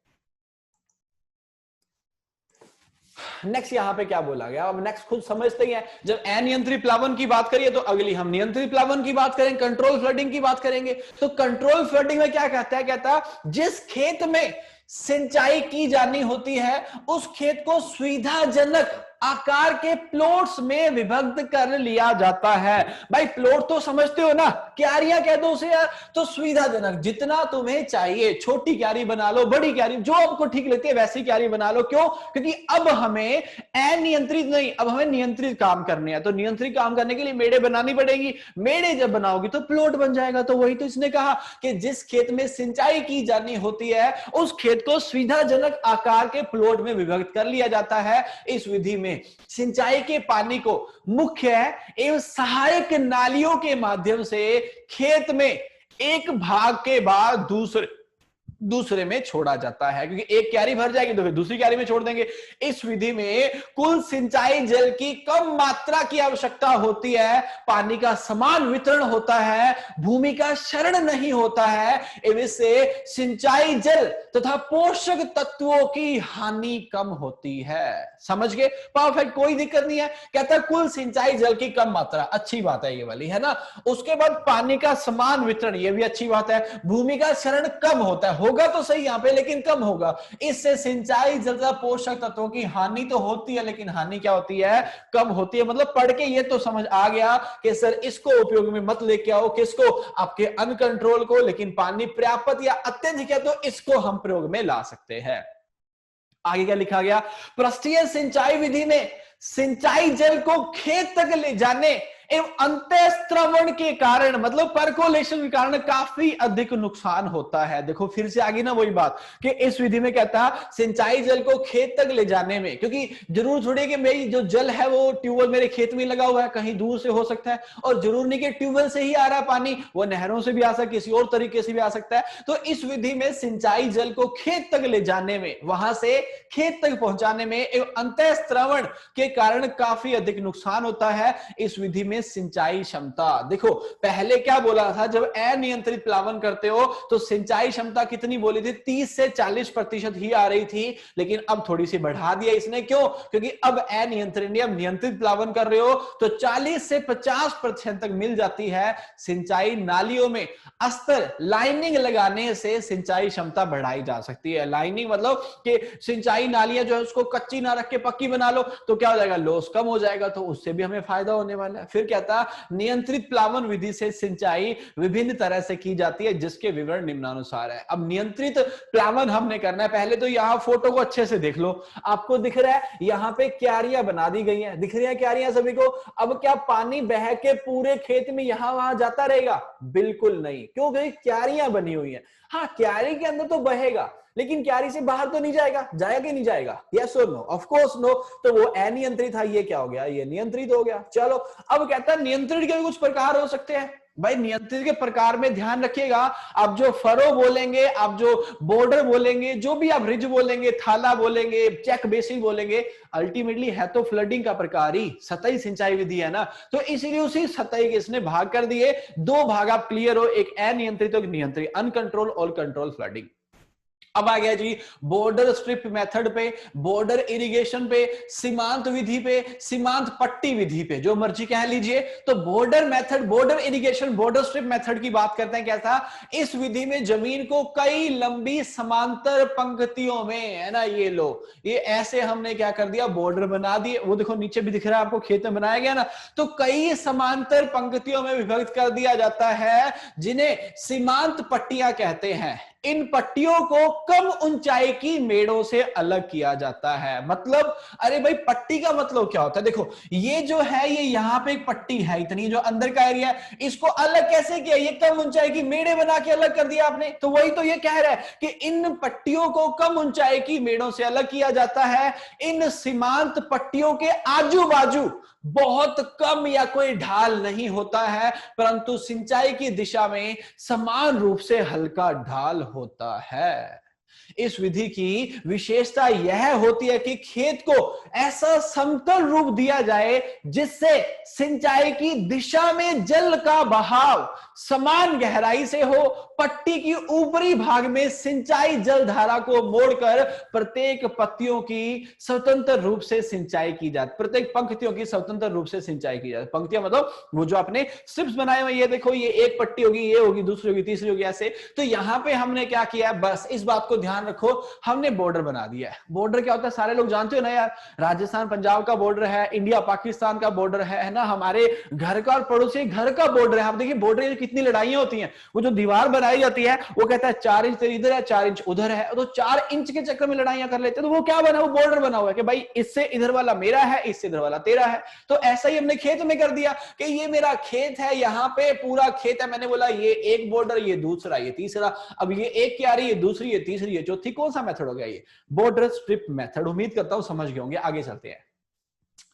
नेक्स्ट यहां पे क्या बोला गया, अब नेक्स्ट खुद समझते ही हैं। जब अनियंत्रित प्लावन की बात करिए तो अगली हम नियंत्रित प्लावन की बात करेंगे, कंट्रोल फ्लडिंग की बात करेंगे। तो कंट्रोल फ्लडिंग में क्या कहता है, कहता जिस खेत में सिंचाई की जानी होती है उस खेत को सुविधाजनक आकार के प्लॉट्स में विभक्त कर लिया जाता है। भाई प्लॉट तो समझते हो ना, क्यारियां कह दो उसे यार, तो सुविधाजनक जितना तुम्हें चाहिए, छोटी क्यारी बना लो, बड़ी क्यारी जो आपको ठीक लगती है वैसी क्यारी बना लो। क्यों? क्योंकि अब हमें अनियंत्रित नहीं, अब हमें नियंत्रित काम करने हैं। तो नियंत्रित काम करने के लिए मेड़े बनानी पड़ेगी, मेड़े जब बनाओगी तो प्लॉट बन जाएगा। तो वही तो इसने कहा कि जिस खेत में सिंचाई की जानी होती है उस खेत को सुविधाजनक आकार के प्लॉट में विभक्त कर लिया जाता है। इस विधि में सिंचाई के पानी को मुख्य एवं सहायक नालियों के माध्यम से खेत में एक भाग के बाद दूसरे में छोड़ा जाता है, क्योंकि एक क्यारी भर जाएगी तो फिर दूसरी क्यारी में छोड़ देंगे। इस विधि में कुल सिंचाई जल की कम मात्रा की आवश्यकता होती है, पानी का समान वितरण होता है, भूमि का क्षरण नहीं होता है, इससे सिंचाई जल तथा पोषक तत्वों की हानि कम होती है। समझ गए? परफेक्ट, कोई दिक्कत नहीं है। कहता है कुल सिंचाई जल की कम मात्रा, अच्छी बात है ये वाली, है ना। उसके बाद पानी का समान वितरण, ये भी अच्छी बात है। भूमि का क्षरण कम होता है, होगा तो सही यहां पे लेकिन कम होगा। इससे सिंचाई जल तथा पोषक तत्वों की हानि तो होती है, लेकिन हानि क्या होती है? कम होती है। मतलब पढ़ के ये तो समझ आ गया कि सर इसको उपयोग में मत लेके आओ, किसको? आपके अनकंट्रोल को। लेकिन पानी पर्याप्त या अत्यधिक है तो इसको हम प्रयोग में ला सकते हैं। आगे क्या लिखा गया? पृष्ठीय सिंचाई विधि में सिंचाई जल को खेत तक ले जाने एवं अंतःस्त्रवण के कारण, मतलब परकोलेशन के कारण काफी अधिक नुकसान होता है। देखो फिर से आगे ना वही बात कि इस विधि में कहता है सिंचाई जल को खेत तक ले जाने में, क्योंकि जरूर थोड़ी कि मेरी जो जल है वो ट्यूबवेल मेरे खेत में लगा हुआ है, कहीं दूर से हो सकता है, और जरूर नहीं कि ट्यूबवेल से ही आ रहा है पानी, वो नहरों से भी आ सकता है, किसी और तरीके से भी आ सकता है। तो इस विधि में सिंचाई जल को खेत तक ले जाने में, वहां से खेत तक पहुंचाने में एवं अंतःस्त्रवण के कारण काफी अधिक नुकसान होता है। इस विधि में सिंचाई क्षमता, देखो पहले क्या बोला था, जब अनियंत्रित प्लावन करते हो तो सिंचाई क्षमता कितनी बोली थी? 30 से 40% ही आ रही थी, लेकिन अब थोड़ी सी बढ़ा दिया इसने। क्यों? क्योंकि अब अनियंत्रित अब नियंत्रित प्लावन कर रहे हो तो 40 से 50% तक मिल जाती है। सिंचाई नालियों में अस्तर लाइनिंग लगाने से सिंचाई क्षमता बढ़ाई जा सकती है। लाइनिंग मतलब कि सिंचाई नालियां जो है उसको कच्ची ना रख के पक्की बना लो तो क्या हो जाएगा? लॉस कम हो जाएगा, तो उससे भी हमें फायदा होने वाला है। फिर कहता नियंत्रित प्लावन विधि से सिंचाई विभिन्न तरह से की जाती है, जिसके विवरण निम्नानुसार है। अब नियंत्रित प्लावन हमने करना है। पहले तो यहां फोटो को अच्छे से देख लो, आपको दिख रहा है यहां पे क्यारियां बना दी गई हैं, दिख रही है क्यारियां सभी को। अब क्या पानी बह के पूरे खेत में यहां वहां जाता रहेगा? बिल्कुल नहीं, क्योंकि क्यारियां बनी हुई है। हाँ, क्यारी के अंदर तो बहेगा, लेकिन क्यारी से बाहर तो नहीं जाएगा। जाएगा कि नहीं जाएगा? यस और नो? Of course no. तो वो अनियंत्रित था, ये क्या हो गया? ये नियंत्रित हो गया। चलो अब कहता है नियंत्रित के भी कुछ प्रकार हो सकते हैं। भाई नियंत्रित के प्रकार में ध्यान रखिएगा, आप जो फरो बोलेंगे, आप जो बॉर्डर बोलेंगे, जो भी आप रिज बोलेंगे, थाला बोलेंगे, चेक बेसिन बोलेंगे, अल्टीमेटली है तो फ्लडिंग का प्रकार ही सतही सिंचाई विधि है ना। तो इसीलिए उसी सतही के इसने भाग कर दिए, दो भाग आप क्लियर हो, एक अनियंत्रित और नियंत्रित, अनकंट्रोल और कंट्रोल फ्लडिंग। अब आ गया जी बॉर्डर स्ट्रिप मेथड पे, बॉर्डर इरिगेशन पे, सीमांत विधि पे, सीमांत पट्टी विधि पे, जो मर्जी कह लीजिए। तो border method, border irrigation, border strip method की बात करते हैं। क्या था इस विधि में? जमीन को कई लंबी समांतर पंक्तियों में, है ना, ये लो, ये ऐसे हमने क्या कर दिया, बॉर्डर बना दिए। वो देखो नीचे भी दिख रहा है आपको, खेत में बनाया गया ना। तो कई समांतर पंक्तियों में विभक्त कर दिया जाता है, जिन्हें सीमांत पट्टियां कहते हैं। इन पट्टियों को कम ऊंचाई की मेड़ों से अलग किया जाता है। मतलब अरे भाई पट्टी का मतलब क्या होता है? देखो ये जो है, ये यहां पे एक पट्टी है, इतनी जो अंदर का एरिया है, इसको अलग कैसे किया? ये कम ऊंचाई की मेड़े बना के अलग कर दिया आपने। तो वही तो ये कह रहा है कि इन पट्टियों को कम ऊंचाई की मेड़ों से अलग किया जाता है। इन सीमांत पट्टियों के आजू बाजू बहुत कम या कोई ढाल नहीं होता है, परंतु सिंचाई की दिशा में समान रूप से हल्का ढाल होता है। इस विधि की विशेषता यह होती है कि खेत को ऐसा समतल रूप दिया जाए जिससे सिंचाई की दिशा में जल का बहाव समान गहराई से हो। पट्टी की ऊपरी भाग में सिंचाई जल धारा को मोड़कर प्रत्येक पत्तियों की स्वतंत्र रूप से सिंचाई की जाती, प्रत्येक पंक्तियों की स्वतंत्र रूप से सिंचाई की जाती। पंक्तियां मतलब वो जो आपने स्ट्रिप्स बनाए हुए, ये देखो, ये एक पट्टी होगी, ये होगी, दूसरी होगी, तीसरी होगी, ऐसे। तो यहां पे हमने क्या किया है, बस इस बात को ध्यान रखो, हमने बॉर्डर बना दिया है। बॉर्डर क्या होता है सारे लोग जानते हो ना यार, राजस्थान पंजाब का बॉर्डर है, इंडिया पाकिस्तान का बॉर्डर है ना, हमारे घर का और पड़ोसी घर का बॉर्डर है। आप देखिए बॉर्डर कितनी लड़ाइयां होती हैं। वो जो दीवार बनाई जाती है वो कहता है 4 इंच इधर है, 4 इंच उधर है, तो 4 इंच के चक्कर में लड़ाइयां कर लेते हैं। तो वो क्या बना, वो बॉर्डर बना हुआ है कि भाई इससे इधर वाला मेरा है, इससे इधर वाला तेरा है। तो ऐसा ही हमने खेत में कर दिया कि ये मेरा खेत है, यहां पे पूरा खेत है, मैंने बोला ये एक बॉर्डर, ये दूसरा, ये तीसरा। अब ये एक क्या आ रही है, दूसरी, ये तीसरी, ये चौथी। कौन सा मेथड हो गया ये? Border strip method. उम्मीद करता हूं समझ गए होंगे। आगे चलते हैं।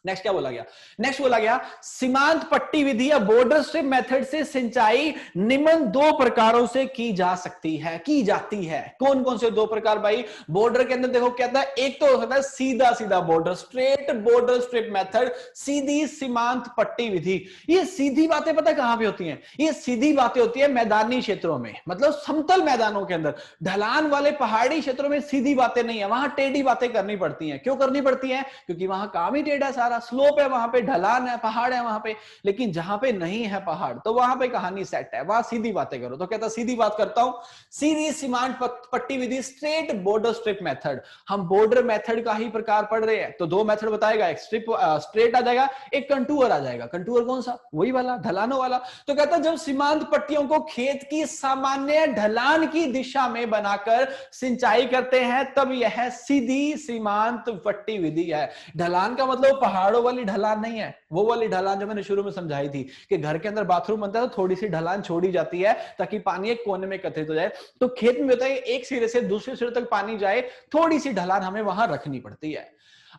नेक्स्ट क्या बोला गया? नेक्स्ट बोला गया सीमांत पट्टी विधि या बॉर्डर स्ट्रिप मेथड से सिंचाई निम्न दो प्रकारों से की जा सकती है, की जाती है। कौन कौन से दो प्रकार भाई? बॉर्डर के अंदर देखो क्या था, एक तो हो सकता है सीधा सीधा border, straight border strip method, सीधी सीमांत पट्टी विधि। ये सीधी बातें पता कहां पे होती हैं? ये सीधी बातें होती है मैदानी क्षेत्रों में, मतलब समतल मैदानों के अंदर। ढलान वाले पहाड़ी क्षेत्रों में सीधी बातें नहीं है, वहां टेढ़ी बातें करनी पड़ती हैं। क्यों करनी पड़ती हैं? क्योंकि वहां काम ही टेढ़ा, सारा स्लोप है, वहां पे ढलान है, पहाड़ है वहां पे। लेकिन जहां पे नहीं है पहाड़, तो वहां पे कहानी सेट है, वहां सीधी बातें करो। तो कहता सीधी बात करता हूं, सीधी सीमांत पट्टी विधि, स्ट्रेट बॉर्डर स्ट्रिप मेथड। हम बॉर्डर मेथड का ही प्रकार पढ़ रहे हैं, तो दो मेथड बताएगा, एक स्ट्रिप स्ट्रेट आ जाएगा, एक कंटूर आ जाएगा। कंटूर कौन सा? वही वाला, ढलानों वाला। तो कहता जब सीमांत पट्टियों को खेत की सामान्य ढलान की दिशा में बनाकर सिंचाई करते हैं, तब यह सीधी सीमांत पट्टी विधि है। ढलान का मतलब पहाड़ों वाली ढलान नहीं है, वो वाली ढलान जो मैंने शुरू में समझाई थी कि घर के अंदर बाथरूम बनता है तो थोड़ी सी ढलान छोड़ी जाती है ताकि पानी एक कोने में एकत्रित हो जाए। तो खेत में होता है एक सिरे से दूसरे सिरे तक पानी जाए, थोड़ी सी ढलान हमें वहां रखनी पड़ती है।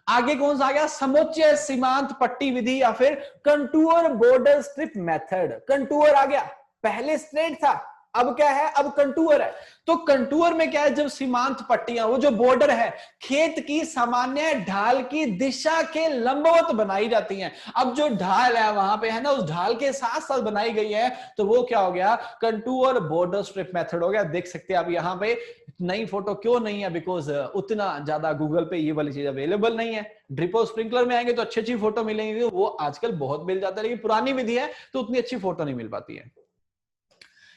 आगे कौन सा आ गया? समुच्चय सीमांत पट्टी विधि या फिर contour border strip method. Contour आ गया, पहले स्ट्रेट था, अब क्या है? अब कंटूर है। तो कंटूर में क्या है? जब सीमांत पट्टियां, वो जो बॉर्डर है, खेत की सामान्य ढाल की दिशा के लंबवत बनाई जाती हैं। अब जो ढाल है वहां पे, है ना, उस ढाल के साथ साथ बनाई गई है, तो वो क्या हो गया? कंटूर बॉर्डर स्ट्रिप मेथड हो गया। देख सकते हैं आप यहाँ पे। नई फोटो क्यों नहीं है? बिकॉज उतना ज्यादा गूगल पे ये वाली चीज अवेलेबल नहीं है। ड्रिप और स्प्रिंकलर में आएंगे तो अच्छी अच्छी फोटो मिलेंगी, वो आजकल बहुत मिल जाता है, लेकिन पुरानी विधि है तो उतनी अच्छी फोटो नहीं मिल पाती है।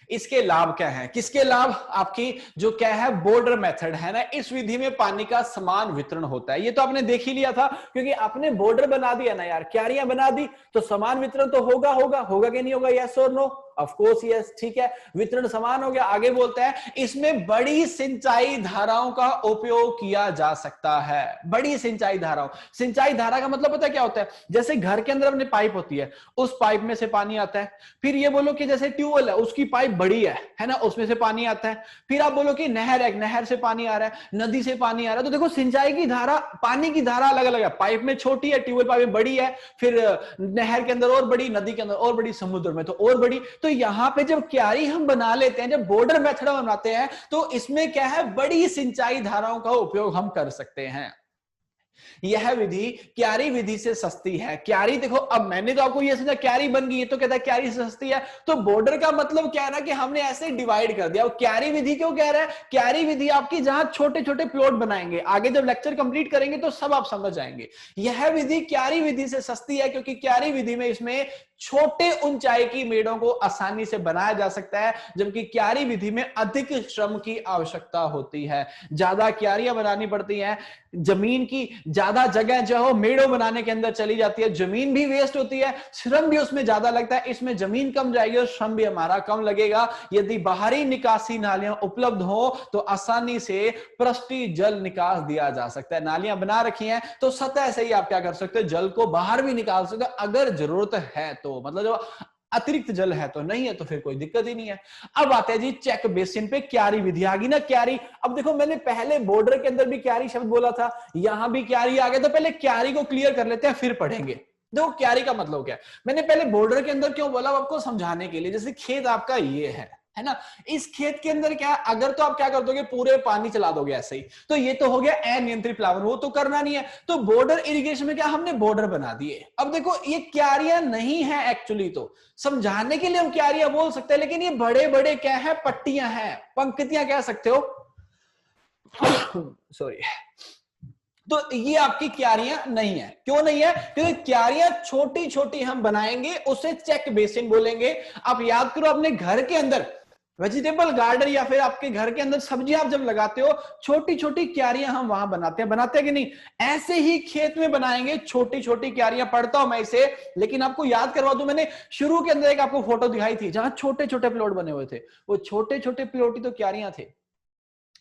इसके लाभ क्या है? किसके लाभ? आपकी जो क्या है, बॉर्डर मेथड है ना, इस विधि में पानी का समान वितरण होता है। ये तो आपने देख ही लिया था, क्योंकि आपने बॉर्डर बना दिया ना यार, क्यारियां बना दी, तो समान वितरण तो होगा, होगा कि नहीं होगा? यस और नो? Of course yes. ठीक है, वितरण समान हो गया। आगे बोलता है इसमें बड़ी सिंचाई धाराओं का उपयोग किया जा सकता है। बड़ी सिंचाई धाराओं, सिंचाई धारा का मतलब पता है क्या होता है? जैसे घर के अंदर अपने पाइप होती है, उस पाइप में से पानी आता है। फिर ये बोलो कि जैसे ट्यूबवेल है, उसकी पाइप बड़ी है ना, उसमें से पानी आता है। फिर आप बोलो कि नहर है, नहर से पानी आ रहा है, नदी से पानी आ रहा है। तो देखो सिंचाई की धारा, पानी की धारा अलग अलग है। पाइप में छोटी है, ट्यूबवेल पाइप में बड़ी है, फिर नहर के अंदर और बड़ी, नदी के अंदर और बड़ी, समुद्र में तो और बड़ी। तो यहां पे जब क्यारी हम बना लेते हैं, जब बॉर्डर मेथड बनाते हैं, तो इसमें क्या है, बड़ी सिंचाई धाराओं का उपयोग हम कर सकते हैं। यह विधि क्यारी विधि से सस्ती है। क्यारी देखो, अब मैंने तो आपको ये समझा क्यारी बन गई, ये तो कहता है क्यारी से सस्ती है, तो बॉर्डर का मतलब क्या है ना कि हमने ऐसे डिवाइड कर दिया। और क्यारी विधि क्यों कह रहा है, क्यारी विधि आपकी जहां छोटे छोटे प्लॉट बनाएंगे, आगे जब लेक्चर कंप्लीट करेंगे तो सब आप समझ जाएंगे। यह विधि क्यारी विधि से सस्ती है क्योंकि क्यारी विधि में इसमें छोटे ऊंचाई की मेड़ों को आसानी से बनाया जा सकता है, जबकि क्यारी विधि में अधिक श्रम की आवश्यकता होती है, ज्यादा क्यारियां बनानी पड़ती हैं, जमीन की ज्यादा जगह जो है मेड़ों बनाने के अंदर चली जाती है, जमीन भी वेस्ट होती है, श्रम भी उसमें ज्यादा लगता है। इसमें जमीन कम जाएगी और श्रम भी हमारा कम लगेगा। यदि बाहरी निकासी नालियां उपलब्ध हो तो आसानी से पृष्ठीय जल निकास दिया जा सकता है। नालियां बना रखी हैं तो सतह से ही आप क्या कर सकते हो, जल को बाहर भी निकाल सकते हो अगर जरूरत है तो, मतलब जो अतिरिक्त जल है तो, नहीं है तो फिर कोई दिक्कत ही नहीं है। अब आते हैं जी चेक बेसिन पे, क्यारी विधि आ गई ना। क्यारी, अब देखो मैंने पहले बॉर्डर के अंदर भी क्यारी शब्द बोला था, यहां भी क्यारी आ गया, तो पहले क्यारी को क्लियर कर लेते हैं फिर पढ़ेंगे। देखो क्यारी का मतलब क्या है, मैंने पहले बॉर्डर के अंदर क्यों बोला आपको समझाने के लिए। जैसे खेत आपका ये है ना, इस खेत के अंदर क्या, अगर तो आप क्या कर दोगे, पूरे पानी चला दोगे ऐसे ही, तो ये तो हो गया अनियंत्रित प्लावन, वो तो करना नहीं है। तो बॉर्डर इरिगेशन में क्या हमने बॉर्डर बना दिए। अब देखो ये क्यारियां नहीं है एक्चुअली, तो समझाने के लिए हम क्यारियां बोल सकते हैं, लेकिन ये बड़े बड़े क्या है, पट्टियां हैं, पंक्तियां कह सकते हो सॉरी। तो ये आपकी क्यारियां नहीं है। क्यों नहीं है, क्योंकि क्यारियां छोटी छोटी हम बनाएंगे, उसे चेक बेसिन बोलेंगे। आप याद करो अपने घर के अंदर वेजिटेबल गार्डन या फिर आपके घर के अंदर सब्जियां आप जब लगाते हो, छोटी छोटी क्यारियां हम वहां बनाते हैं कि नहीं, ऐसे ही खेत में बनाएंगे छोटी छोटी क्यारियां। पढ़ता हूं मैं इसे, लेकिन आपको याद करवा दूं, मैंने शुरू के अंदर एक आपको फोटो दिखाई थी जहां छोटे छोटे प्लॉट बने हुए थे, वो छोटे छोटे प्लॉट ही तो क्यारियां थे।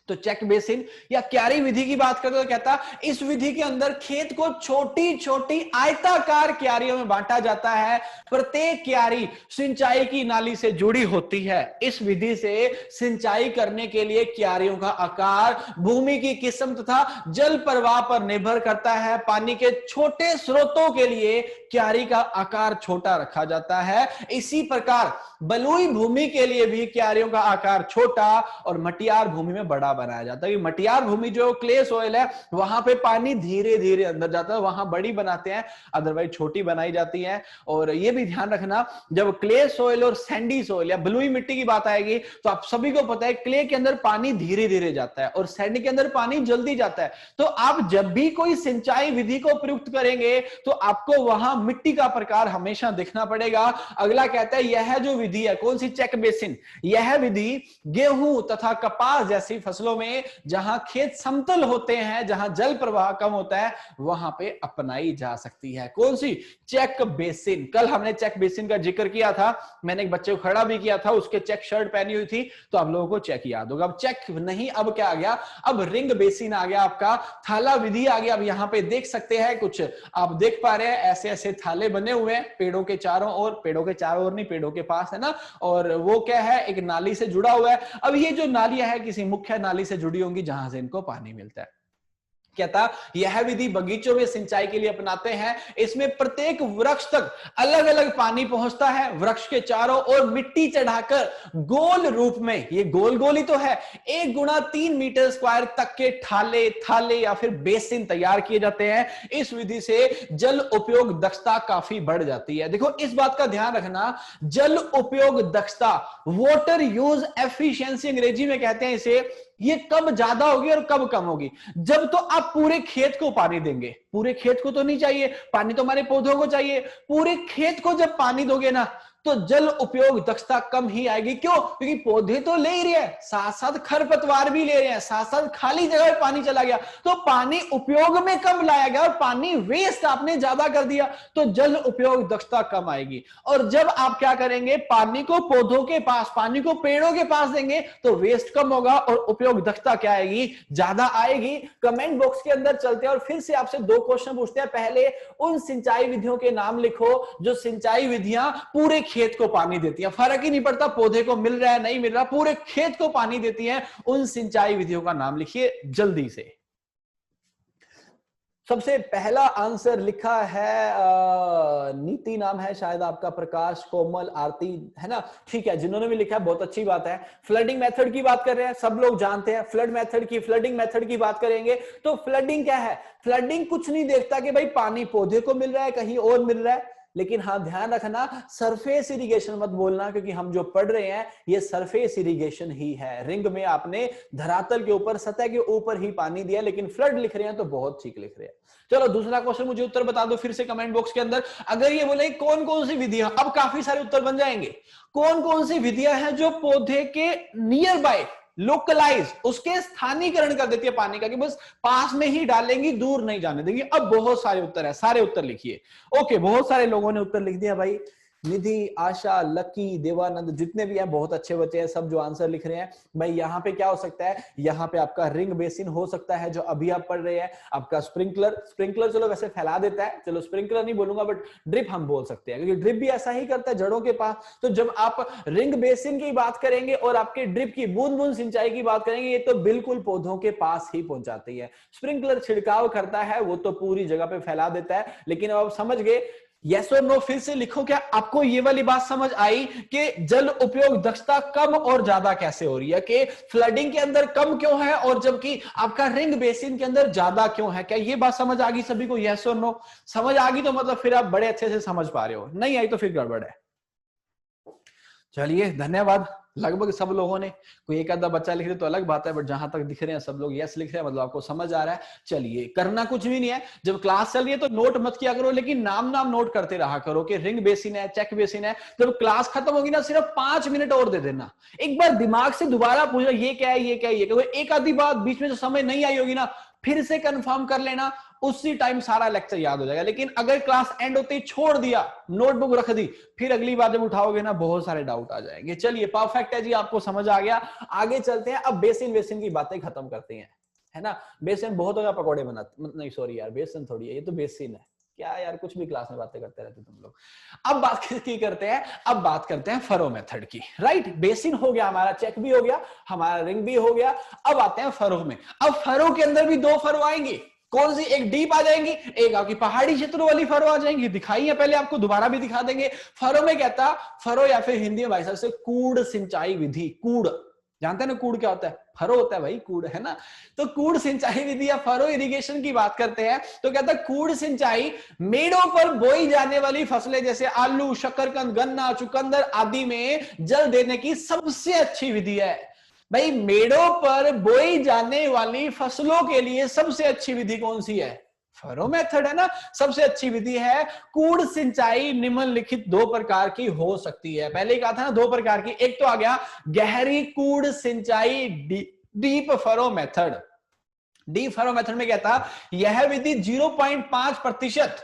तो चेक बेसिन या क्यारी विधि की बात करते तो कहता, इस विधि के अंदर खेत को छोटी छोटी आयताकार क्यारियों में बांटा जाता है। प्रत्येक क्यारी सिंचाई की नाली से जुड़ी होती है। इस विधि से सिंचाई करने के लिए क्यारियों का आकार भूमि की किस्म तथा जल प्रवाह पर निर्भर करता है। पानी के छोटे स्रोतों के लिए क्यारी का आकार छोटा रखा जाता है। इसी प्रकार बलुई भूमि के लिए भी क्यारियों का आकार छोटा और मटियार भूमि में बड़ा बनाया जाता है। मटियार भूमि जो क्ले सोइल है, वहां पे पानी धीरे धीरे अंदर जाता है, वहां बड़ी बनाते हैं, अदरवाइज छोटी बनाई जाती है। और ये भी ध्यान रखना, जब क्ले सोइल और सैंडी सोइल या बलुई मिट्टी की बात आएगी तो आप सभी को पता है क्ले के अंदर पानी धीरे धीरे जाता है और सैंडी के अंदर पानी जल्दी जाता है। तो आप जब भी कोई सिंचाई विधि को प्रयुक्त करेंगे तो आपको वहां मिट्टी का प्रकार हमेशा देखना पड़ेगा। अगला कहता है यह जो विधि है, कौन सी, चेक बेसिन, यह विधि गेहूं तथा कपास जैसी फसलों में जहां खेत समतल होते हैं, जहां जल प्रवाह कम होता है, वहां पे अपनाई जा सकती है। कौन सी, चेक बेसिन। कल हमने चेक बेसिन का जिक्र किया था, मैंने एक बच्चे को खड़ा भी किया था, उसके चेक शर्ट पहनी हुई थी, तो आप लोगों को चेक याद होगा। अब चेक नहीं, अब क्या आ गया, अब रिंग बेसिन आ गया, आपका थाला विधि आ गया। अब यहां पे देख सकते हैं, कुछ आप देख पा रहे हैं, ऐसे ऐसे थाले बने हुए हैं पेड़ों के चारों ओर, पेड़ों के चारों ओर नहीं, पेड़ों के पास, है ना, और वो क्या है, एक नाली से जुड़ा हुआ है। अब ये जो नालियां है किसी मुख्य नाली से जुड़ी होंगी जहां से इनको पानी मिलता है। कहता यह विधि बगीचों में सिंचाई के लिए अपनाते हैं। इसमें प्रत्येक वृक्ष तक अलग अलग पानी पहुंचता है। वृक्ष के चारों ओर मिट्टी चढ़ाकर गोल रूप में, ये गोल गोल ही तो है, 1 × 3 मीटर स्क्वायर तक के थाले थाले या फिर बेसिन तैयार किए जाते हैं। इस विधि से जल उपयोग दक्षता काफी बढ़ जाती है। देखो इस बात का ध्यान रखना, जल उपयोग दक्षता, वाटर यूज एफिशिएंसी अंग्रेजी में कहते हैं इसे, ये कब ज्यादा होगी और कब कम होगी, जब तो आप पूरे खेत को पानी देंगे। पूरे खेत को तो नहीं चाहिए पानी, तो हमारे पौधों को चाहिए। पूरे खेत को जब पानी दोगे ना तो जल उपयोग दक्षता कम ही आएगी। क्यों, क्योंकि पौधे तो ले ही रहे हैं, साथ साथ खरपतवार भी ले रहे हैं, साथ साथ खाली जगह पे पानी चला गया, तो पानी उपयोग में कम लाया गया और पानी वेस्ट आपने ज्यादा कर दिया, तो जल उपयोग दक्षता कम आएगी। और जब आप क्या करेंगे, पानी को पौधों के पास, पानी को पेड़ों के पास देंगे तो वेस्ट कम होगा और उपयोग दक्षता क्या आएगी, ज्यादा आएगी। कमेंट बॉक्स के अंदर चलते हैं और फिर से आपसे 2 क्वेश्चन पूछते हैं। पहले उन सिंचाई विधियों के नाम लिखो जो सिंचाई विधियां पूरे खेत को पानी देती है, फर्क ही नहीं पड़ता पौधे को मिल रहा है नहीं मिल रहा, पूरे खेत को पानी देती है। उन सिंचाई विधियों का नाम लिखिए जल्दी से। सबसे पहला आंसर लिखा है नीति नाम है शायद आपका, प्रकाश, कोमल, आरती, है ना? ठीक है, जिन्होंने भी लिखा है बहुत अच्छी बात है। फ्लडिंग मेथड की बात कर रहे हैं, सब लोग जानते हैं फ्लड मेथड की। फ्लडिंग मेथड की बात करेंगे तो फ्लडिंग क्या है? फ्लडिंग कुछ नहीं देखता कि भाई पानी पौधे को मिल रहा है कहीं और मिल रहा है, लेकिन हाँ ध्यान रखना सरफेस इरिगेशन मत बोलना, क्योंकि हम जो पढ़ रहे हैं ये सरफेस इरिगेशन ही है। रिंग में आपने धरातल के ऊपर, सतह के ऊपर ही पानी दिया, लेकिन फ्लड लिख रहे हैं तो बहुत ठीक लिख रहे हैं। चलो दूसरा क्वेश्चन मुझे उत्तर बता दो फिर से कमेंट बॉक्स के अंदर। अगर ये बोले कौन कौन सी विधियां, अब काफी सारे उत्तर बन जाएंगे। कौन कौन सी विधियां हैं जो पौधे के नियर बाय, लोकलाइज, उसके स्थानीकरण कर देती है पानी का, कि बस पास में ही डालेंगी, दूर नहीं जाने देंगी। अब बहुत सारे उत्तर है, सारे उत्तर लिखिए। ओके, बहुत सारे लोगों ने उत्तर लिख दिया भाई। निधि, आशा, लकी, देवानंद, जितने भी हैं बहुत अच्छे बच्चे हैं, सब जो आंसर लिख रहे हैं। भाई यहाँ पे क्या हो सकता है? यहाँ पे आपका रिंग बेसिन हो सकता है जो अभी आप पढ़ रहे हैं। आपका स्प्रिंकलर, स्प्रिंकलर चलो वैसे फैला देता है, चलो स्प्रिंकलर नहीं बोलूंगा, बट ड्रिप हम बोल सकते हैं, क्योंकि ड्रिप भी ऐसा ही करता है जड़ों के पास। तो जब आप रिंग बेसिन की बात करेंगे और आपके ड्रिप की बूंद बूंद सिंचाई की बात करेंगे, ये तो बिल्कुल पौधों के पास ही पहुंचाती है। स्प्रिंकलर छिड़काव करता है, वो तो पूरी जगह पे फैला देता है। लेकिन अब आप समझ गए, यस और नो फिर से लिखो। क्या आपको ये वाली बात समझ आई कि जल उपयोग दक्षता कम और ज्यादा कैसे हो रही है? कि फ्लडिंग के अंदर कम क्यों है और जबकि आपका रिंग बेसिन के अंदर ज्यादा क्यों है? क्या ये बात समझ आ गई सभी को? यस और नो समझ आ गई तो मतलब फिर आप बड़े अच्छे से समझ पा रहे हो, नहीं आई तो फिर गड़बड़ है। चलिए धन्यवाद, लगभग सब लोगों ने, कोई एक आधा बच्चा लिख रहे तो अलग बात है, बट जहां तक दिख रहे हैं सब लोग यस लिख रहे हैं, मतलब आपको समझ आ रहा है। चलिए, करना कुछ भी नहीं है, जब क्लास चल रही है तो नोट मत किया करो, लेकिन नाम नाम नोट करते रहा करो कि रिंग बेसिन है, चेक बेसिन है। जब क्लास खत्म होगी ना, सिर्फ 5 मिनट और दे देना, एक बार दिमाग से दोबारा पूछना ये क्या है, ये क्या है, ये क्या है। एक आधी बात बीच में जो समझ नहीं आई होगी ना, फिर से कंफर्म कर लेना, उसी टाइम सारा लेक्चर याद हो जाएगा। लेकिन अगर क्लास एंड होते ही छोड़ दिया, नोटबुक रख दी, फिर अगली बार जब उठाओगे ना बहुत सारे डाउट आ जाएंगे। चलिए परफेक्ट है जी, आपको समझ आ गया। आगे चलते हैं, अब बेसिन वेसिन की बातें खत्म करते हैं, है ना? बेसिन बहुत होगा, पकौड़े बनाते, नहीं सॉरी यार, बेसिन थोड़ी है, ये तो बेसिन है। क्या यार, कुछ भी क्लास में बातें करते रहते तुम लोग। अब बात की करते हैं, अब बात करते हैं फरो मेथड की। राइट, बेसिन हो गया हमारा, चेक भी हो गया हमारा, रिंग भी हो गया। अब आते हैं फरो में। अब फरो के अंदर भी 2 फरो आएंगी। कौन सी? एक डीप आ जाएंगी, एक आपकी पहाड़ी क्षेत्र वाली फरो आ जाएंगी। दिखाई है पहले, आपको दोबारा भी दिखा देंगे। फरो में कहता, फरो या फिर हिंदी में भाई साहब से कूड़ सिंचाई विधि। कूड़ जानते हैं ना, कूड़ क्या होता है? फरो होता है भाई, कूड़, है ना? तो कूड़ सिंचाई विधि या फरो इरिगेशन की बात करते हैं तो कहता है कूड़ सिंचाई मेड़ों पर बोई जाने वाली फसलें जैसे आलू, शकरकंद, गन्ना, चुकंदर आदि में जल देने की सबसे अच्छी विधि है। भाई मेड़ों पर बोई जाने वाली फसलों के लिए सबसे अच्छी विधि कौन सी है? फरो मेथड, है ना? सबसे अच्छी विधि है कूड़ सिंचाई। निम्नलिखित 2 प्रकार की हो सकती है। पहले कहा था ना 2 प्रकार की, एक तो आ गया गहरी कूड़ सिंचाई, deep furrow method. Deep furrow method में क्या था? यह विधि 0.5%,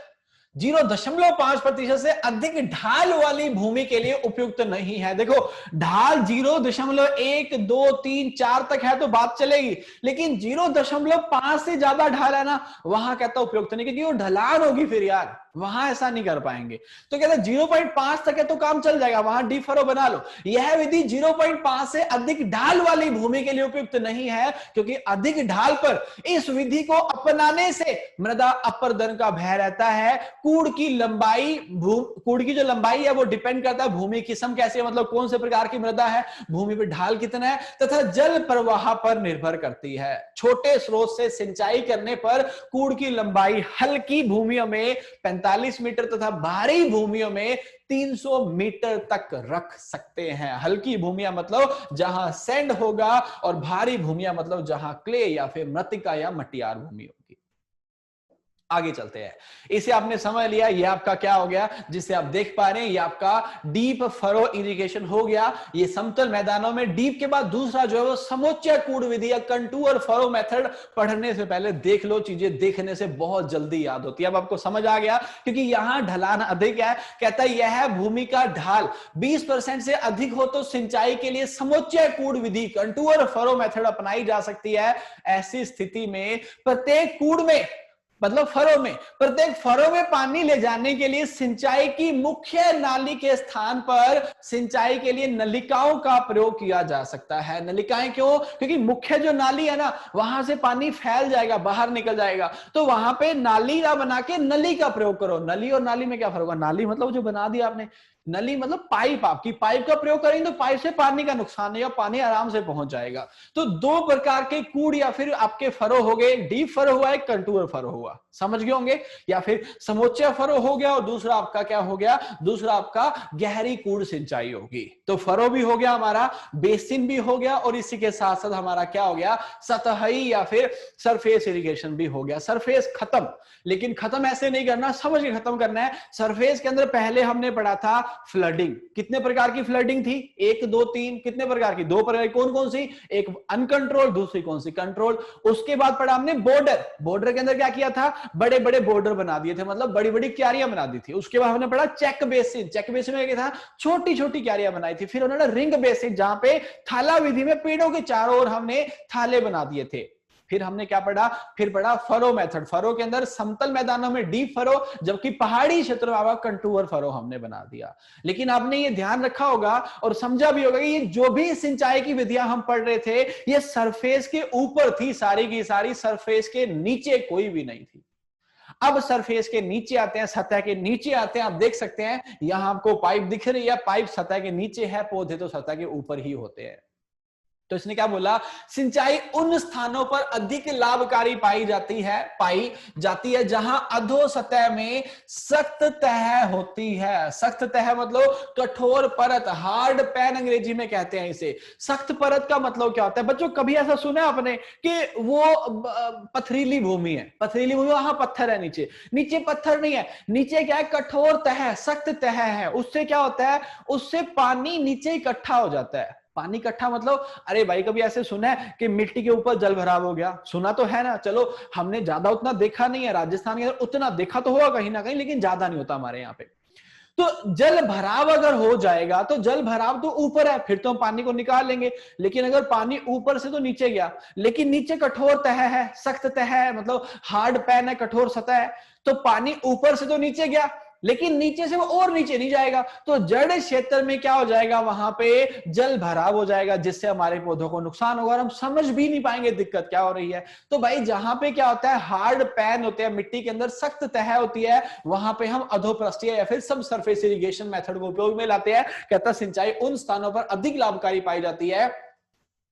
0.5% से अधिक ढाल वाली भूमि के लिए उपयुक्त नहीं है। देखो ढाल 0.1, 2, 3, 4 तक है तो बात चलेगी, लेकिन 0.5 से ज्यादा ढाल है ना, वहां कहता उपयुक्त नहीं, क्योंकि वो ढलान होगी फिर यार, वहां ऐसा नहीं कर पाएंगे। तो कहते 0.5 तक है तो काम चल जाएगा, वहां डीप फरो बना लो। यह विधि 0.5 से अधिक ढाल वाली भूमि के लिए उपयुक्त नहीं है, क्योंकि अधिक ढाल पर इस विधि को अपनाने से मृदा अपरदन का भय रहता है। कूड़ की लंबाई, कूड़ की जो लंबाई है वो डिपेंड करता है भूमि किस्म कैसी है, मतलब कौन से प्रकार की मृदा है, भूमि पर ढाल कितना है, तथा जल प्रवाह पर निर्भर करती है। छोटे स्रोत से सिंचाई करने पर कूड़ की लंबाई हल्की भूमियों में 45 मीटर तथा भारी भूमियों में 300 मीटर तक रख सकते हैं। हल्की भूमियां मतलब जहां सैंड होगा, और भारी भूमियां मतलब जहां क्ले या फिर मृतिका या मटियार भूमि होगी। आगे चलते हैं, इसे आपने समझ लिया, ये आपका क्या हो गया जिसे आप देख पा रहे हैं, ये आपका डीप फरो इरिगेशन हो गया। ये समतल मैदानों में डीप के बाद दूसरा जो है वो समोच्च कूड़ विधि या कंटूर फरो मेथड। पढ़ने से पहले देख लो, चीजें देखने से बहुत जल्दी याद होती है। अब आपको समझ आ गया, क्योंकि यहां ढलान अधिक है। कहता है यह भूमि का ढाल 20% से अधिक हो तो सिंचाई के लिए समोच्च कूड़ विधि, कंटूर फरो मेथड अपनाई जा सकती है। ऐसी स्थिति में प्रत्येक कूड़ में मतलब फरों में, प्रत्येक फरों में पानी ले जाने के लिए सिंचाई की मुख्य नाली के स्थान पर सिंचाई के लिए नलिकाओं का प्रयोग किया जा सकता है। नलिकाएं क्यों? क्योंकि मुख्य जो नाली है ना, वहां से पानी फैल जाएगा, बाहर निकल जाएगा, तो वहां पे नाली ना बना के नली का प्रयोग करो। नली और नाली में क्या फर्क है? नाली मतलब जो बना दिया आपने, नली मतलब पाइप, आपकी पाइप का प्रयोग करेंगे तो पाइप से पानी का नुकसान नहीं, पानी आराम से पहुंच जाएगा। तो दो प्रकार के कूड़ या फिर आपके फरो हो गए, डीप फरो हुआ, एक कंटूर फरो हुआ, समझ गए होंगे, या फिर समोच्च फरो हो गया, और दूसरा आपका क्या हो गया? दूसरा आपका गहरी कूड़ सिंचाई होगी। तो फरो भी हो गया हमारा, बेसिन भी हो गया, और इसी के साथ साथ हमारा क्या हो गया? सतही या फिर सरफेस इरिगेशन भी हो गया। सरफेस खत्म, लेकिन खत्म ऐसे नहीं करना, समझ के खत्म करना है। सरफेस के अंदर पहले हमने पढ़ा था फ्लडिंग। कितने प्रकार की फ्लडिंग थी? 1 2 3, कितने प्रकार की? 2 प्रकार की। कौन कौन सी? एक अनकंट्रोल, दूसरी कौन सी? कंट्रोल। उसके बाद पढ़ा हमने बॉर्डर। बॉर्डर के अंदर क्या किया था? बड़े बड़े बॉर्डर बना दिए थे, मतलब बड़ी बड़ी क्यारियां बना दी थी। उसके बाद हमने पढ़ा चेक बेसिन। चेक बेसिन में क्या था? छोटी छोटी क्यारियां बनाई थी। फिर उन्होंने रिंग बेसिन, जहां पे थाला विधि में पेड़ों के चारों ओर हमने थाले बना दिए थे। फिर हमने क्या पढ़ा? फिर पढ़ा फरो मेथड। फरो के अंदर समतल मैदानों में डीप फरो, जबकि पहाड़ी क्षेत्रों में कंटूर फरो हमने बना दिया। लेकिन आपने ये ध्यान रखा होगा और समझा भी होगा कि ये जो भी सिंचाई की विधियां हम पढ़ रहे थे, ये सरफेस के ऊपर थी सारी की सारी, सरफेस के नीचे कोई भी नहीं थी। अब सरफेस के नीचे आते हैं, सतह के नीचे आते हैं। आप देख सकते हैं यहां आपको पाइप दिख रही है, पाइप सतह के नीचे है, पौधे तो सतह के ऊपर ही होते हैं। तो इसने क्या बोला? सिंचाई उन स्थानों पर अधिक लाभकारी पाई जाती है जहां अधो सतह में सख्त तह होती है। सख्त तह मतलब कठोर परत, हार्ड पैन अंग्रेजी में कहते हैं इसे। सख्त परत का मतलब क्या होता है बच्चों? कभी ऐसा सुना आपने कि वो पथरीली भूमि है, पथरीली भूमि, वहां पत्थर है, नीचे नीचे पत्थर नहीं है, नीचे क्या है? कठोर तह, सख्त तह है। उससे क्या होता है? उससे पानी नीचे इकट्ठा हो जाता है। पानी इकट्ठा मतलब, अरे भाई कभी ऐसे सुना है कि मिट्टी के ऊपर जल भराव हो गया? सुना तो है ना। चलो हमने ज्यादा उतना देखा नहीं है, राजस्थान के अंदर उतना देखा तो होगा कहीं ना कहीं, लेकिन ज्यादा नहीं होता हमारे यहाँ पे। तो जल भराव अगर हो जाएगा, तो जल भराव तो ऊपर है, फिर तो हम पानी को निकाल लेंगे। लेकिन अगर पानी ऊपर से तो नीचे गया, लेकिन नीचे कठोर तह है, सख्त तह है, मतलब हार्ड पैन है, कठोर सतह है, तो पानी ऊपर से तो नीचे गया, लेकिन नीचे से वो और नीचे नहीं जाएगा, तो जड़ क्षेत्र में क्या हो जाएगा? वहां पे जल भराव हो जाएगा, जिससे हमारे पौधों को नुकसान होगा और हम समझ भी नहीं पाएंगे दिक्कत क्या हो रही है। तो भाई जहां पे क्या होता है? हार्ड पैन होते हैं, मिट्टी के अंदर सख्त तह होती है, वहां पे हम अधोपृष्ठीय या फिर सब सरफेस इरिगेशन मेथड को उपयोग में लाते हैं। कहता सिंचाई उन स्थानों पर अधिक लाभकारी पाई जाती है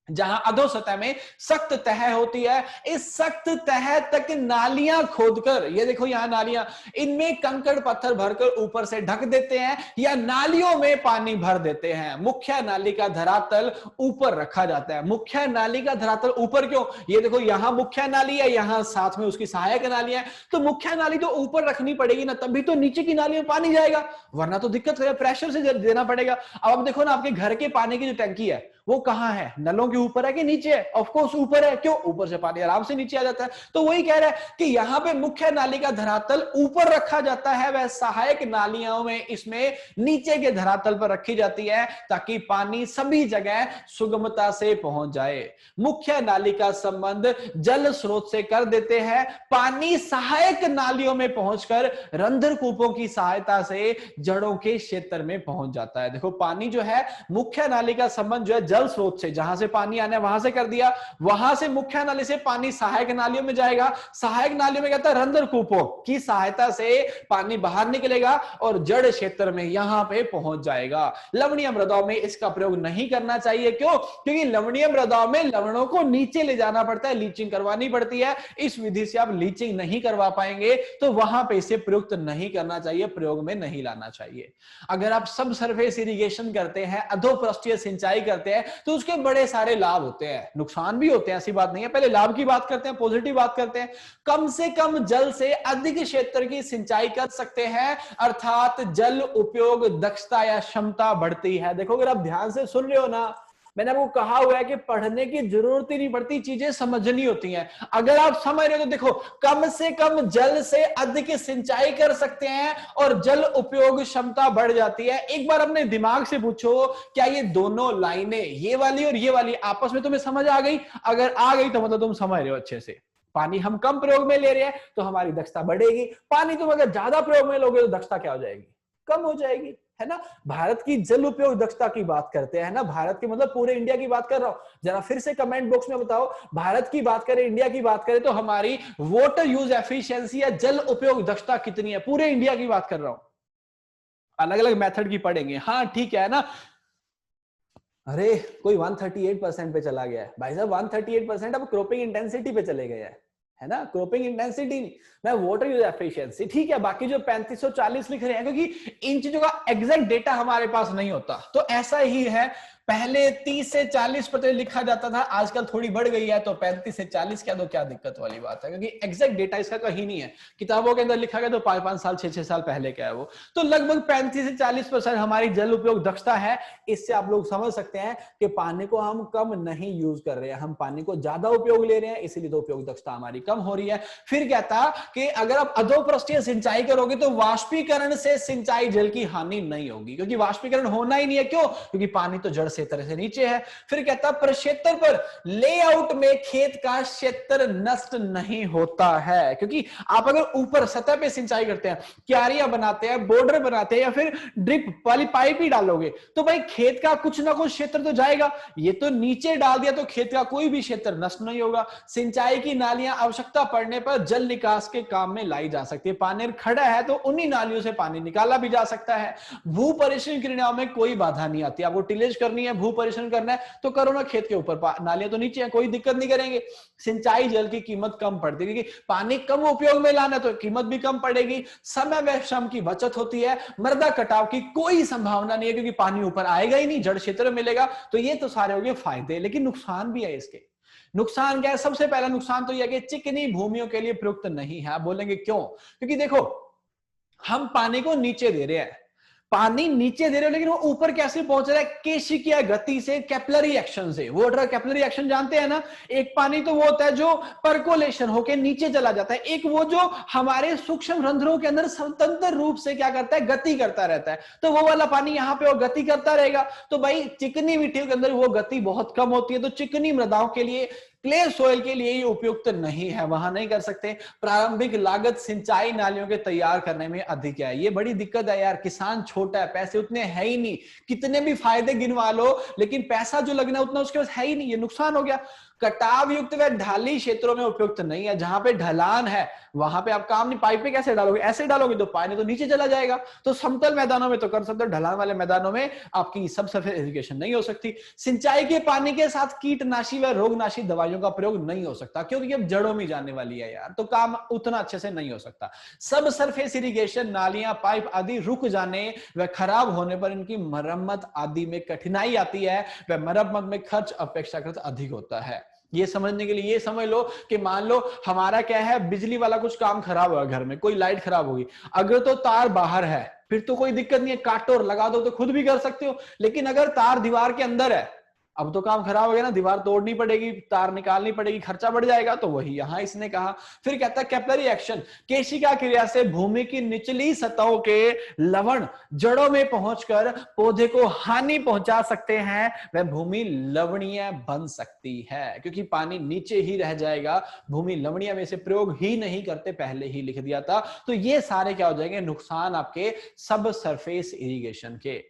जहां अधो सतह में सख्त तह होती है। इस सख्त तह तक नालियां खोदकर, ये देखो यहां नालियां, इनमें कंकड़ पत्थर भरकर ऊपर से ढक देते हैं या नालियों में पानी भर देते हैं। मुख्य नाली का धरातल ऊपर रखा जाता है। मुख्य नाली का धरातल ऊपर क्यों? ये देखो यहां मुख्य नाली है, यहां साथ में उसकी सहायक नाली है, तो मुख्य नाली तो ऊपर रखनी पड़ेगी ना, तभी तो नीचे की नाली में पानी जाएगा, वरना तो दिक्कत है, प्रेशर से देना पड़ेगा। अब आप देखो ना, आपके घर के पानी की जो टंकी है वो कहां है? नलों के ऊपर है कि नीचे है? ऑफ कोर्स ऊपर है। क्यों? ऊपर से पानी आराम से नीचे आ जाता है। तो वही कह रहा है कि यहां पे मुख्य नाली का धरातल ऊपर रखा जाता है, वह सहायक नालियों में इसमें नीचे के धरातल पर रखी जाती है, ताकि पानी सभी जगह सुगमता से पहुंच जाए। मुख्य नाली का संबंध जल स्रोत से कर देते हैं, पानी सहायक नालियों में पहुंचकर रंध्र कूपों की सहायता से जड़ों के क्षेत्र में पहुंच जाता है। देखो पानी जो है, मुख्य नाली का संबंध जो है जल स्रोत से, जहां से पानी आना है वहां से कर दिया, वहां से मुख्य नाली से पानी सहायक नालियों में जाएगा, सहायक नालियों में कहता है रंध्र कूपों की सहायता से पानी बाहर निकलेगा और जड़ क्षेत्र में यहां पे पहुंच जाएगा। लवणीय मृदाओं में इसका प्रयोग नहीं करना चाहिए। क्यों? क्योंकि लवणीय मृदाओं में लवणों को नीचे ले जाना पड़ता है, लीचिंग करवानी पड़ती है। इस विधि से आप लीचिंग नहीं करवा पाएंगे, तो वहां पे इसे प्रयुक्त नहीं करना चाहिए, प्रयोग में नहीं लाना चाहिए। अगर आप सब सरफेस इरिगेशन करते हैं, अधोपृष्ठीय सिंचाई करते हैं, तो उसके बड़े सारे लाभ होते हैं, नुकसान भी होते हैं, ऐसी बात नहीं है। पहले लाभ की बात करते हैं, पॉजिटिव बात करते हैं। कम से कम जल से अधिक क्षेत्र की सिंचाई कर सकते हैं, अर्थात जल उपयोग दक्षता या क्षमता बढ़ती है। देखो अगर आप ध्यान से सुन रहे हो ना, मैंने आपको कहा हुआ है कि पढ़ने की जरूरत ही नहीं पड़ती, चीजें समझनी होती हैं। अगर आप समझ रहे हो तो देखो, कम से कम जल से अधिक सिंचाई कर सकते हैं और जल उपयोग क्षमता बढ़ जाती है। एक बार अपने दिमाग से पूछो, क्या ये दोनों लाइनें, ये वाली और ये वाली, आपस में तुम्हें समझ आ गई? अगर आ गई तो मतलब तुम समझ रहे हो अच्छे से। पानी हम कम प्रयोग में ले रहे हैं तो हमारी दक्षता बढ़ेगी, पानी तुम अगर ज्यादा प्रयोग में लोगे तो दक्षता क्या हो जाएगी, कम हो जाएगी, है ना। भारत की जल उपयोग दक्षता की बात करते हैं ना, भारत की मतलब पूरे इंडिया की बात कर रहा हूं, जरा फिर से कमेंट बॉक्स में बताओ, भारत की बात करें, इंडिया की बात करें तो हमारी वाटर यूज एफिशिएंसी या जल उपयोग दक्षता कितनी है, पूरे इंडिया की बात कर रहा हूं। अलग अलग मेथड की पढ़ेंगे, हाँ ठीक है ना। अरे कोई 138% पे चला गया है भाई साहब, 138% अब क्रॉपिंग इंटेंसिटी पे चले गए हैं, है ना, क्रॉपिंग इंटेंसिटी नहीं, मैं वाटर यूज एफिशिएंसी, ठीक है। बाकी जो 3540 लिख रहे हैं, क्योंकि इन चीजों का एग्जैक्ट डेटा हमारे पास नहीं होता, तो ऐसा ही है, पहले 30 से 40% लिखा जाता था, आजकल थोड़ी बढ़ गई है, तो 35 से 40 क्या, तो क्या दिक्कत वाली बात है, क्योंकि एग्जैक्ट डेटा इसका कहीं नहीं है, किताबों के अंदर लिखा गया तो 5-5 साल 6-6 साल पहले क्या है वो, तो लगभग 35 से 40% हमारी जल उपयोग दक्षता है। इससे आप लोग समझ सकते हैं कि पानी को हम कम नहीं यूज कर रहे हैं, हम पानी को ज्यादा उपयोग ले रहे हैं, इसीलिए तो उपयोग दक्षता हमारी कम हो रही है। फिर कहता कि अगर आप अधोपृष्ठीय सिंचाई करोगे तो वाष्पीकरण से सिंचाई जल की हानि नहीं होगी, क्योंकि वाष्पीकरण होना ही नहीं है, क्यों, क्योंकि पानी तो जड़ से तरह से नीचे है। फिर कहता प्रक्षेत्र पर लेआउट में खेत का क्षेत्र नष्ट नहीं होता है, क्योंकि आप अगर ऊपर सतह पे सिंचाई करते हैं, क्यारियां बनाते हैं, बॉर्डर बनाते हैं, या फिर ड्रिप वाली पाइप ही डालोगे, तो भाई खेत का कुछ ना कुछ क्षेत्र तो जाएगा, ये तो नीचे डाल दिया तो खेत का कोई भी क्षेत्र नष्ट नहीं होगा। सिंचाई की नालियां आवश्यकता पड़ने पर जल निकास के काम में लाई जा सकती है, पानी खड़ा है तो उन्हीं नालियों से पानी निकाला भी जा सकता है। भू परिशरण क्रियाओं में कोई बाधा नहीं आती, आपको टिलेज करनी है, भू परिशरण करना है तो करो ना, खेत के ऊपर, नालियां तो नीचे है, कोई दिक्कत नहीं करेंगे। सिंचाई जल की कीमत कम पड़ती है, क्योंकि पानी कम उपयोग में लाना तो कीमत भी कम पड़ेगी, समय व श्रम की बचत होती है, मृदा कटाव की कोई संभावना नहीं है, क्योंकि पानी ऊपर आएगा ही नहीं, जड़ क्षेत्र में मिलेगा। तो ये तो सारे हो गए फायदे, लेकिन नुकसान भी है इसके। नुकसान क्या है, सबसे पहला नुकसान तो यह कि चिकनी भूमियों के लिए प्रयुक्त नहीं है। आप बोलेंगे क्यों, क्योंकि देखो हम पानी को नीचे दे रहे हैं, पानी नीचे दे रहे हो, लेकिन वो ऊपर कैसे पहुंच रहा है, केशिकीय गति से, कैपिलरी एक्शन से। वाटर कैपिलरी एक्शन जानते हैं ना, एक पानी तो वो होता है जो परकोलेशन होके नीचे चला जाता है, एक वो जो हमारे सूक्ष्म रंध्रों के अंदर स्वतंत्र रूप से क्या करता है, गति करता रहता है, तो वो वाला पानी यहाँ पे वो गति करता रहेगा। तो भाई चिकनी मिट्टियों के अंदर वो गति बहुत कम होती है, तो चिकनी मृदाओं के लिए, क्ले सॉइल के लिए उपयुक्त नहीं है, वहां नहीं कर सकते। प्रारंभिक लागत सिंचाई नालियों के तैयार करने में अधिक है, ये बड़ी दिक्कत है यार, किसान छोटा है, पैसे उतने है ही नहीं, कितने भी फायदे गिनवा लो, लेकिन पैसा जो लगना उतना उसके पास है ही नहीं, ये नुकसान हो गया। कटाव युक्त व ढाली क्षेत्रों में उपयुक्त नहीं है, जहां पे ढलान है वहां पे आप काम नहीं, पाइप पे कैसे डालोगे, ऐसे डालोगे तो पानी तो नीचे चला जाएगा। तो समतल मैदानों में तो कर सकते हो, ढलान वाले मैदानों में आपकी सब सरफेस इरिगेशन नहीं हो सकती। सिंचाई के पानी के साथ कीटनाशी व रोगनाशी दवाइयों का प्रयोग नहीं हो सकता, क्योंकि अब जड़ों में जाने वाली है यार, तो काम उतना अच्छे से नहीं हो सकता। सब सरफेस इरिगेशन, नालियां, पाइप आदि रुक जाने व खराब होने पर इनकी मरम्मत आदि में कठिनाई आती है, व मरम्मत में खर्च अपेक्षाकृत अधिक होता है। ये समझने के लिए ये समझ लो कि मान लो हमारा क्या है, बिजली वाला कुछ काम खराब हुआ घर में, कोई लाइट खराब होगी, अगर तो तार बाहर है फिर तो कोई दिक्कत नहीं है, काटो और लगा दो तो खुद भी कर सकते हो, लेकिन अगर तार दीवार के अंदर है, अब तो काम खराब हो गया ना, दीवार तोड़नी पड़ेगी, तार निकालनी पड़ेगी, खर्चा बढ़ जाएगा, तो वही यहां इसने कहा। फिर कहता है कैपिलरी एक्शन, केशिका क्रिया से भूमि की निचली सतहों के लवण जड़ों में पहुंचकर पौधे को हानि पहुंचा सकते हैं, वह भूमि लवणीय बन सकती है, क्योंकि पानी नीचे ही रह जाएगा, भूमि लवणीय में से प्रयोग ही नहीं करते, पहले ही लिख दिया था। तो ये सारे क्या हो जाएंगे, नुकसान आपके सब सरफेस इरिगेशन के।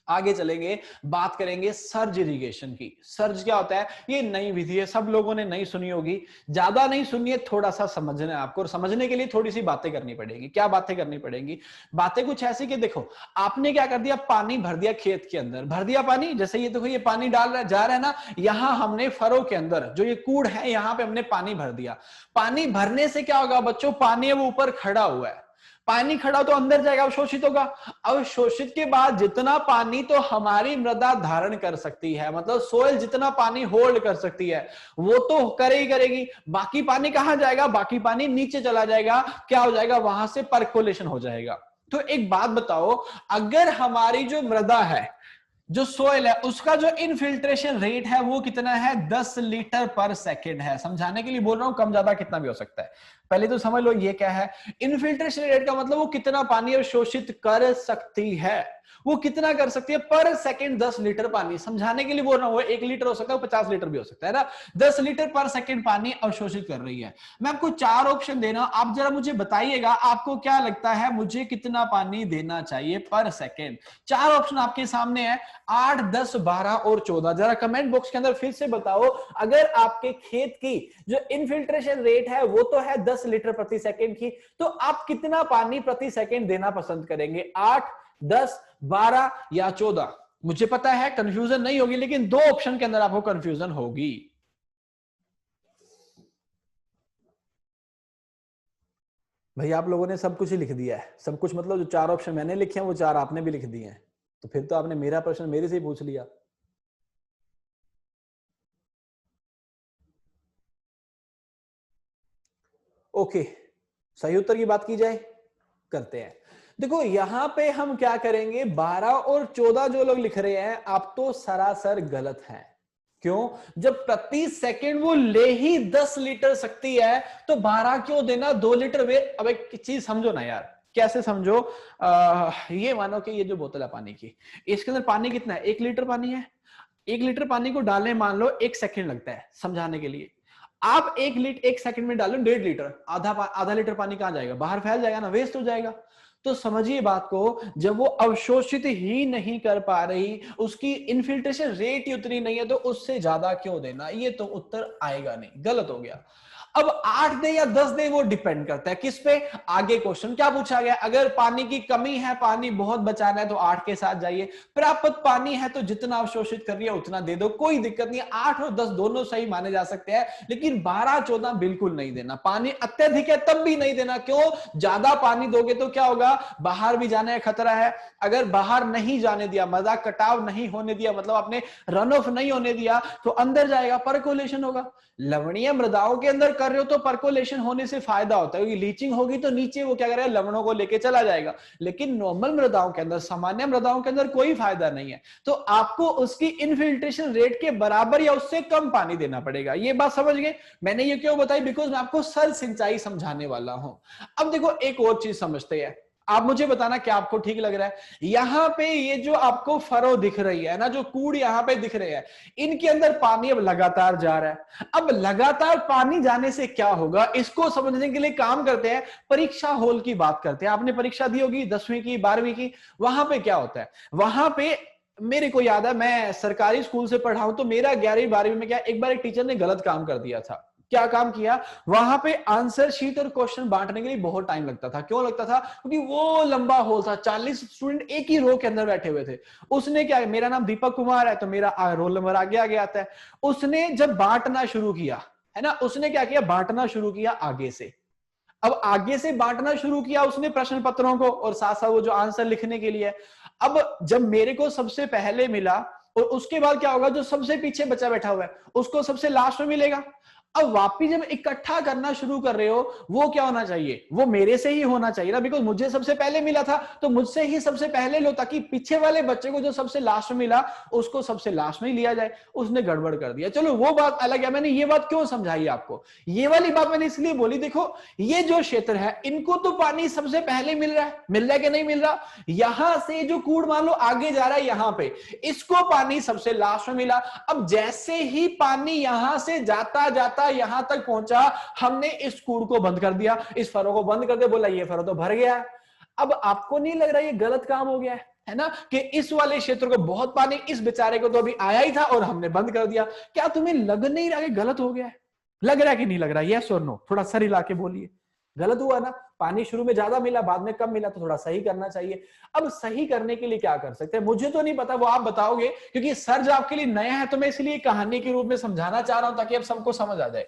आगे चलेंगे, बात करेंगे सर्ज इरिगेशन की। सर्ज क्या होता है, ये नई विधि है, सब लोगों ने नहीं सुनी होगी, ज्यादा नहीं सुनी है, थोड़ा सा समझना है आपको, और समझने के लिए थोड़ी सी बातें करनी पड़ेगी। क्या बातें करनी पड़ेंगी, बातें कुछ ऐसी कि देखो आपने क्या कर दिया, पानी भर दिया खेत के अंदर, भर दिया पानी, जैसे ये देखो ये पानी डाल रहा जा रहा है ना, यहां हमने फरों के अंदर जो ये कूड़ है यहां पे हमने पानी भर दिया। पानी भरने से क्या होगा बच्चों, पानी अब ऊपर खड़ा हुआ है, पानी खड़ा तो अंदर जाएगा, अवशोषित होगा, अवशोषित के बाद जितना पानी तो हमारी मृदा धारण कर सकती है, मतलब सोइल जितना पानी होल्ड कर सकती है वो तो करे ही करेगी, बाकी पानी कहां जाएगा, बाकी पानी नीचे चला जाएगा, क्या हो जाएगा, वहां से परकोलेशन हो जाएगा। तो एक बात बताओ, अगर हमारी जो मृदा है, जो सोइल है, उसका जो इनफिल्ट्रेशन रेट है वो कितना है, 10 लीटर पर सेकेंड है, समझाने के लिए बोल रहा हूं, कम ज्यादा कितना भी हो सकता है, पहले तो समझ लो ये क्या है। इनफिल्ट्रेशन रेट का मतलब वो कितना पानी अवशोषित कर सकती है, वो कितना कर सकती है पर सेकंड 10 लीटर पानी। समझाने के लिए बोल रहा हूं, 1 लीटर हो सकता है, 50 लीटर भी हो सकता है ना। 10 लीटर पर सेकंड पानी अवशोषित कर रही है। मैं आपको 4 ऑप्शन दे रहा हूं, आप जरा मुझे बताइएगा आपको क्या लगता है मुझे कितना पानी देना चाहिए पर सेकंड। 4 ऑप्शन आपके सामने है, 8, 10, 12 और 14। जरा कमेंट बॉक्स के अंदर फिर से बताओ, अगर आपके खेत की जो इनफिल्ट्रेशन रेट है वो तो है 10 लीटर प्रति सेकंड की, तो आप कितना पानी प्रति सेकंड देना पसंद करेंगे? 8, 10, 12 या 14? मुझे पता है कंफ्यूजन नहीं होगी, लेकिन 2 ऑप्शन के अंदर आपको कंफ्यूजन होगी। भाई आप लोगों ने सब कुछ ही लिख दिया है, सब कुछ मतलब जो 4 ऑप्शन मैंने लिखे हैं वो 4 आपने भी लिख दिए हैं, तो फिर तो आपने मेरा प्रश्न मेरे से ही पूछ लिया। ओके, सही उत्तर की बात की जाए, करते हैं। देखो यहां पे हम क्या करेंगे, 12 और 14 जो लोग लिख रहे हैं आप तो सरासर गलत हैं। क्यों? जब प्रति सेकंड वो ले ही 10 लीटर सकती है तो 12 क्यों देना, 2 लीटर वे। अब एक चीज समझो ना यार, कैसे समझो, ये मानो कि ये जो बोतल है पानी की, इसके अंदर पानी कितना है? 1 लीटर पानी है। 1 लीटर पानी को डालने मान लो 1 सेकंड लगता है समझाने के लिए। आप 1 सेकंड में डालो 1.5 लीटर, आधा लीटर पानी कहां जाएगा? बाहर फैल जाएगा ना, वेस्ट हो जाएगा। तो समझिए बात को, जब वो अवशोषित ही नहीं कर पा रही, उसकी इनफिल्ट्रेशन रेट ही उतनी नहीं है, तो उससे ज्यादा क्यों देना? ये तो उत्तर आएगा नहीं, गलत हो गया। अब 8 दे या 10 दे वो डिपेंड करता है किस पे? आगे क्वेश्चन क्या पूछा गया, अगर पानी की कमी है, पानी बहुत बचाना है तो 8 के साथ जाइए, प्राप्त पानी है तो जितना अवशोषित कर रही है उतना दे दो, कोई दिक्कत नहीं है। 8 और 10 दोनों सही माने जा सकते हैं, लेकिन 12, 14 बिल्कुल नहीं देना। पानी अत्यधिक है तब भी नहीं देना। क्यों? ज्यादा पानी दोगे तो क्या होगा, बाहर भी जाने का खतरा है। अगर बाहर नहीं जाने दिया, मजा कटाव नहीं होने दिया, मतलब आपने रन ऑफ नहीं होने दिया, तो अंदर जाएगा, परकोलेशन होगा। लवणीय मृदाओं के अंदर कर रहे हो तो परकोलेशन होने से फायदा होता है, क्योंकि लीचिंग होगी तो नीचे वो क्या करेगा, लवणों को लेके चला जाएगा। लेकिन नॉर्मल मृदाओं के अंदर, सामान्य मृदाओं के अंदर कोई फायदा नहीं है, तो आपको उसकी इनफिल्ट्रेशन रेट के बराबर या उससे कम पानी देना पड़ेगा। ये बात समझ गए? मैंने ये क्यों बताई, बिकॉज मैं आपको सरल सिंचाई समझाने वाला हूं। अब देखो एक और चीज समझते हैं, आप मुझे बताना क्या आपको ठीक लग रहा है। यहां पे ये जो आपको फरो दिख रही है ना, जो कूड़ यहां पे दिख रहे हैं, इनके अंदर पानी अब लगातार जा रहा है। अब लगातार पानी जाने से क्या होगा, इसको समझने के लिए काम करते हैं, परीक्षा हॉल की बात करते हैं। आपने परीक्षा दी होगी 10वीं की, 12वीं की। वहां पे क्या होता है, वहां पे मेरे को याद है, मैं सरकारी स्कूल से पढ़ा हूं, तो मेरा 11वीं 12वीं में क्या, एक बार एक टीचर ने गलत काम कर दिया था। क्या काम किया, वहां पे आंसर शीट और क्वेश्चन बांटने के लिए बहुत टाइम लगता था। क्यों लगता था? क्योंकि वो लंबा हॉल था, 40 स्टूडेंट एक ही रो के अंदर बैठे हुए थे। उसने क्या, मेरा नाम दीपक कुमार है तो मेरा रोल नंबर आगे आता है। उसने जब बांटना शुरू किया है ना, उसने क्या किया, बांटना शुरू किया आगे से। अब आगे से बांटना शुरू किया उसने प्रश्न पत्रों को, और साथ साथ वो जो आंसर लिखने के लिए। अब जब मेरे को सबसे पहले मिला, और उसके बाद क्या होगा, जो सबसे पीछे बच्चा बैठा हुआ है उसको सबसे लास्ट में मिलेगा। अब वापिस जब इकट्ठा करना शुरू कर रहे हो, वो क्या होना चाहिए, वो मेरे से ही होना चाहिए ना, बिकॉज मुझे सबसे पहले मिला था, तो मुझसे ही सबसे पहले लो, ताकि पीछे वाले बच्चे को जो सबसे लास्ट में मिला उसको सबसे लास्ट में ही लिया जाए। उसने गड़बड़ कर दिया, चलो वो बात अलग है। मैंने ये बात क्यों समझाई आपको, ये वाली बात मैंने इसलिए बोली, देखो ये जो क्षेत्र है, इनको तो पानी सबसे पहले मिल रहा है कि नहीं मिल रहा? यहां से जो कूड़ मान लो आगे जा रहा है, यहां पे इसको पानी सबसे लास्ट में मिला। अब जैसे ही पानी यहां से जाता जाता यहां तक पहुंचा, हमने इस कूड़ को बंद कर दिया, इस फरो को बंद कर दिया, बोला ये फरो तो भर गया। अब आपको नहीं लग रहा ये गलत काम हो गया है ना, कि इस वाले क्षेत्र को बहुत पानी, इस बेचारे को तो अभी आया ही था और हमने बंद कर दिया। क्या तुम्हें लग नहीं रहा कि गलत हो गया है? लग रहा है कि नहीं लग रहा? यस और नो, थोड़ा सर हिला के बोलिए। गलत हुआ ना, पानी शुरू में ज्यादा मिला, बाद में कम मिला, तो थोड़ा सही करना चाहिए। अब सही करने के लिए क्या कर सकते हैं, मुझे तो नहीं पता, वो आप बताओगे, क्योंकि सर जो आपके लिए नया है तो मैं इसलिए कहानी के रूप में समझाना चाह रहा हूं, ताकि अब सबको समझ आ जाए।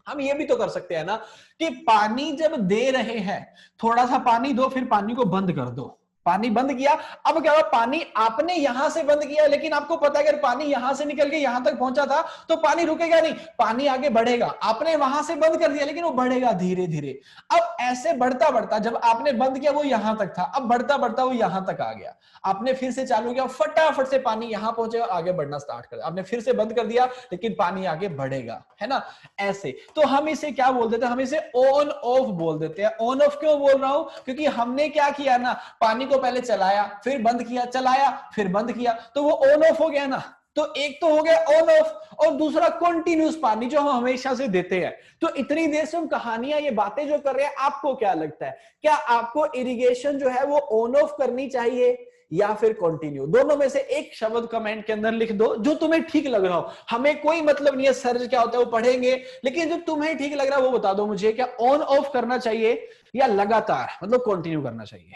हम ये भी तो कर सकते हैं ना, कि पानी जब दे रहे हैं, थोड़ा सा पानी दो, फिर पानी को बंद कर दो, पानी बंद किया, अब क्या हुआ, पानी आपने यहां से बंद किया, लेकिन आपको पता है अगर पानी यहां से निकल के यहां तक पहुंचा था तो पानी रुकेगा नहीं, पानी आगे बढ़ेगा। आपने वहां से बंद कर दिया लेकिन वो बढ़ेगा धीरे धीरे। अब ऐसे बढ़ता बढ़ता, जब आपने बंद किया वो यहां तक था, अब बढ़ता बढ़ता वो यहां तक आ गया, आपने फिर से चालू किया, फटाफट से पानी यहां पहुंचेगा, आगे बढ़ना स्टार्ट कर, आपने फिर से बंद कर दिया लेकिन पानी आगे बढ़ेगा, है ना। ऐसे तो हम इसे क्या बोल देते हैं, हम इसे ऑन ऑफ बोल देते हैं। ऑन ऑफ क्यों बोल रहा हूं, क्योंकि हमने क्या किया ना, पानी को पहले चलाया, फिर बंद किया, चलाया फिर बंद किया, तो वो ऑन ऑफ हो गया ना। तो एक तो हो गया ऑन ऑफ, और दूसरा कंटिन्यूस पानी जो हम हमेशा से देते हैं। तो इतनी देर से हम कहानियां, ये बातें जो कर रहे हैं, आपको क्या लगता है, क्या आपको इरिगेशन जो है वो ऑन ऑफ करनी चाहिए या फिर कंटिन्यू? दोनों में से एक शब्द कमेंट के अंदर लिख दो जो तुम्हें ठीक लग रहा हो। हमें कोई मतलब नहीं है सर्ज क्या होता है वो पढ़ेंगे, लेकिन जो तुम्हें ठीक लग रहा है वो बता दो मुझे, क्या ऑन ऑफ करना चाहिए या लगातार मतलब कंटिन्यू करना चाहिए?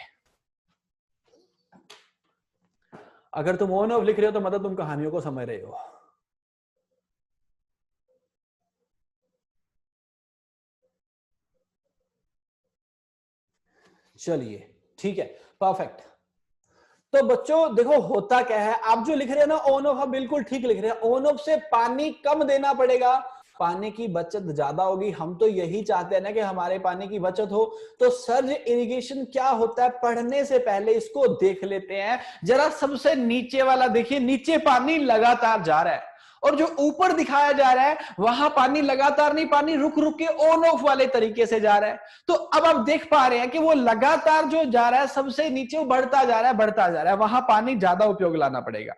अगर तुम ऑन ऑफ लिख रहे हो तो मतलब तुम कहानियों को समझ रहे हो। चलिए ठीक है, परफेक्ट। तो बच्चों देखो होता क्या है, आप जो लिख रहे हैं ना ऑन ऑफ, आप बिल्कुल ठीक लिख रहे हैं। ऑन ऑफ से पानी कम देना पड़ेगा, पानी की बचत ज्यादा होगी। हम तो यही चाहते हैं ना कि हमारे पानी की बचत हो। तो सर्ज इरिगेशन क्या होता है, पढ़ने से पहले इसको देख लेते हैं जरा। सबसे नीचे वाला देखिए, नीचे पानी लगातार जा रहा है, और जो ऊपर दिखाया जा रहा है वहां पानी लगातार नहीं, पानी रुक रुक के ऑन ऑफ वाले तरीके से जा रहा है। तो अब आप देख पा रहे हैं कि वो लगातार जो जा रहा है सबसे नीचे, वो बढ़ता जा रहा है, बढ़ता जा रहा है, वहां पानी ज्यादा उपयोग लाना पड़ेगा।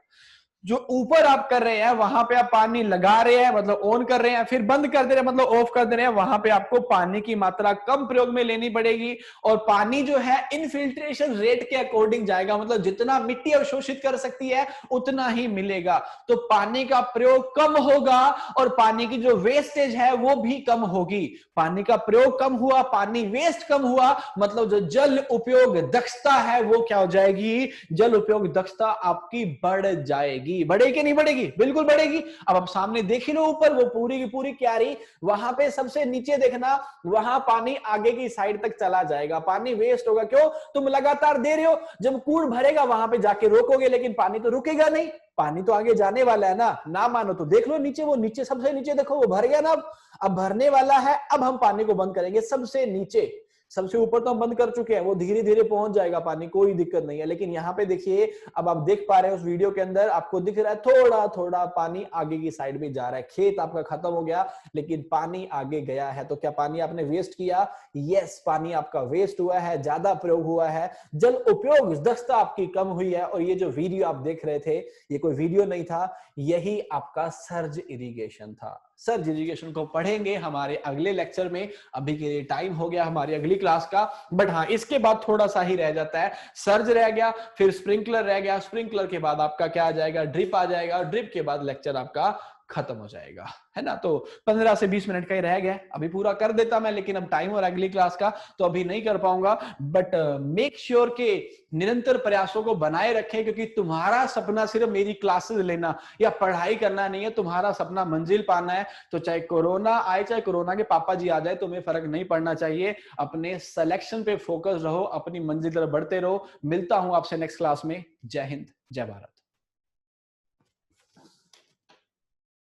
जो ऊपर आप कर रहे हैं वहां पे आप पानी लगा रहे हैं मतलब ऑन कर रहे हैं, फिर बंद कर दे रहे हैं मतलब ऑफ कर दे रहे हैं, वहां पे आपको पानी की मात्रा कम प्रयोग में लेनी पड़ेगी। और पानी जो है इनफिल्ट्रेशन रेट के अकॉर्डिंग जाएगा, मतलब जितना मिट्टी अवशोषित कर सकती है उतना ही मिलेगा। तो पानी का प्रयोग कम होगा और पानी की जो वेस्टेज है वो भी कम होगी। पानी का प्रयोग कम हुआ, पानी वेस्ट कम हुआ, मतलब जो जल उपयोग दक्षता है वो क्या हो जाएगी, जल उपयोग दक्षता आपकी बढ़ जाएगी। बढ़ेगी कि नहीं बढ़ेगी? बिल्कुल बढ़ेगी। अब आप सामने देख ही लो ऊपर वो पूरी की पूरी क्यारी, वहां पे सबसे नीचे देखना, वहां पानी आगे की साइड तक चला जाएगा, पानी वेस्ट होगा। क्यों? तुम लगातार दे रहे हो, जब कूड़ भरेगा वहां पे जाके रोकोगे, लेकिन पानी तो रुकेगा नहीं, पानी तो आगे जाने वाला है ना मानो तो देख लो नीचे, वो नीचे सबसे नीचे देखो वो भर गया ना। अब भरने वाला है, अब हम पानी को बंद करेंगे सबसे नीचे। सबसे ऊपर तो हम बंद कर चुके हैं, वो धीरे धीरे पहुंच जाएगा पानी, कोई दिक्कत नहीं है। लेकिन यहाँ पे देखिए, अब आप देख पा रहे हैं उस वीडियो के अंदर, आपको दिख रहा है थोड़ा थोड़ा पानी आगे की साइड में जा रहा है। खेत आपका खत्म हो गया लेकिन पानी आगे गया है। तो क्या पानी आपने वेस्ट किया? यस, पानी आपका वेस्ट हुआ है, ज्यादा प्रयोग हुआ है, जल उपयोग दक्षता आपकी कम हुई है। और ये जो वीडियो आप देख रहे थे, ये कोई वीडियो नहीं था, यही आपका सर्ज इरिगेशन था। सर्ज इरिगेशन को पढ़ेंगे हमारे अगले लेक्चर में। अभी के लिए टाइम हो गया हमारी अगली क्लास का, बट हाँ इसके बाद थोड़ा सा ही रह जाता है। सर्ज रह गया, फिर स्प्रिंकलर रह गया, स्प्रिंकलर के बाद आपका क्या आ जाएगा, ड्रिप आ जाएगा, ड्रिप के बाद लेक्चर आपका खत्म हो जाएगा, है ना। तो 15 से 20 मिनट का ही रह गया, अभी पूरा कर देता मैं, लेकिन अब टाइम और अगली क्लास का तो अभी नहीं कर पाऊंगा। बट मेक श्योर के निरंतर प्रयासों को बनाए रखें, क्योंकि तुम्हारा सपना सिर्फ मेरी क्लासेस लेना या पढ़ाई करना नहीं है, तुम्हारा सपना मंजिल पाना है। तो चाहे कोरोना आए, चाहे कोरोना के पापा जी आ जाए, तुम्हें फर्क नहीं पड़ना चाहिए। अपने सिलेक्शन पे फोकस रहो, अपनी मंजिल तरफ बढ़ते रहो। मिलता हूं आपसे नेक्स्ट क्लास में। जय हिंद, जय भारत।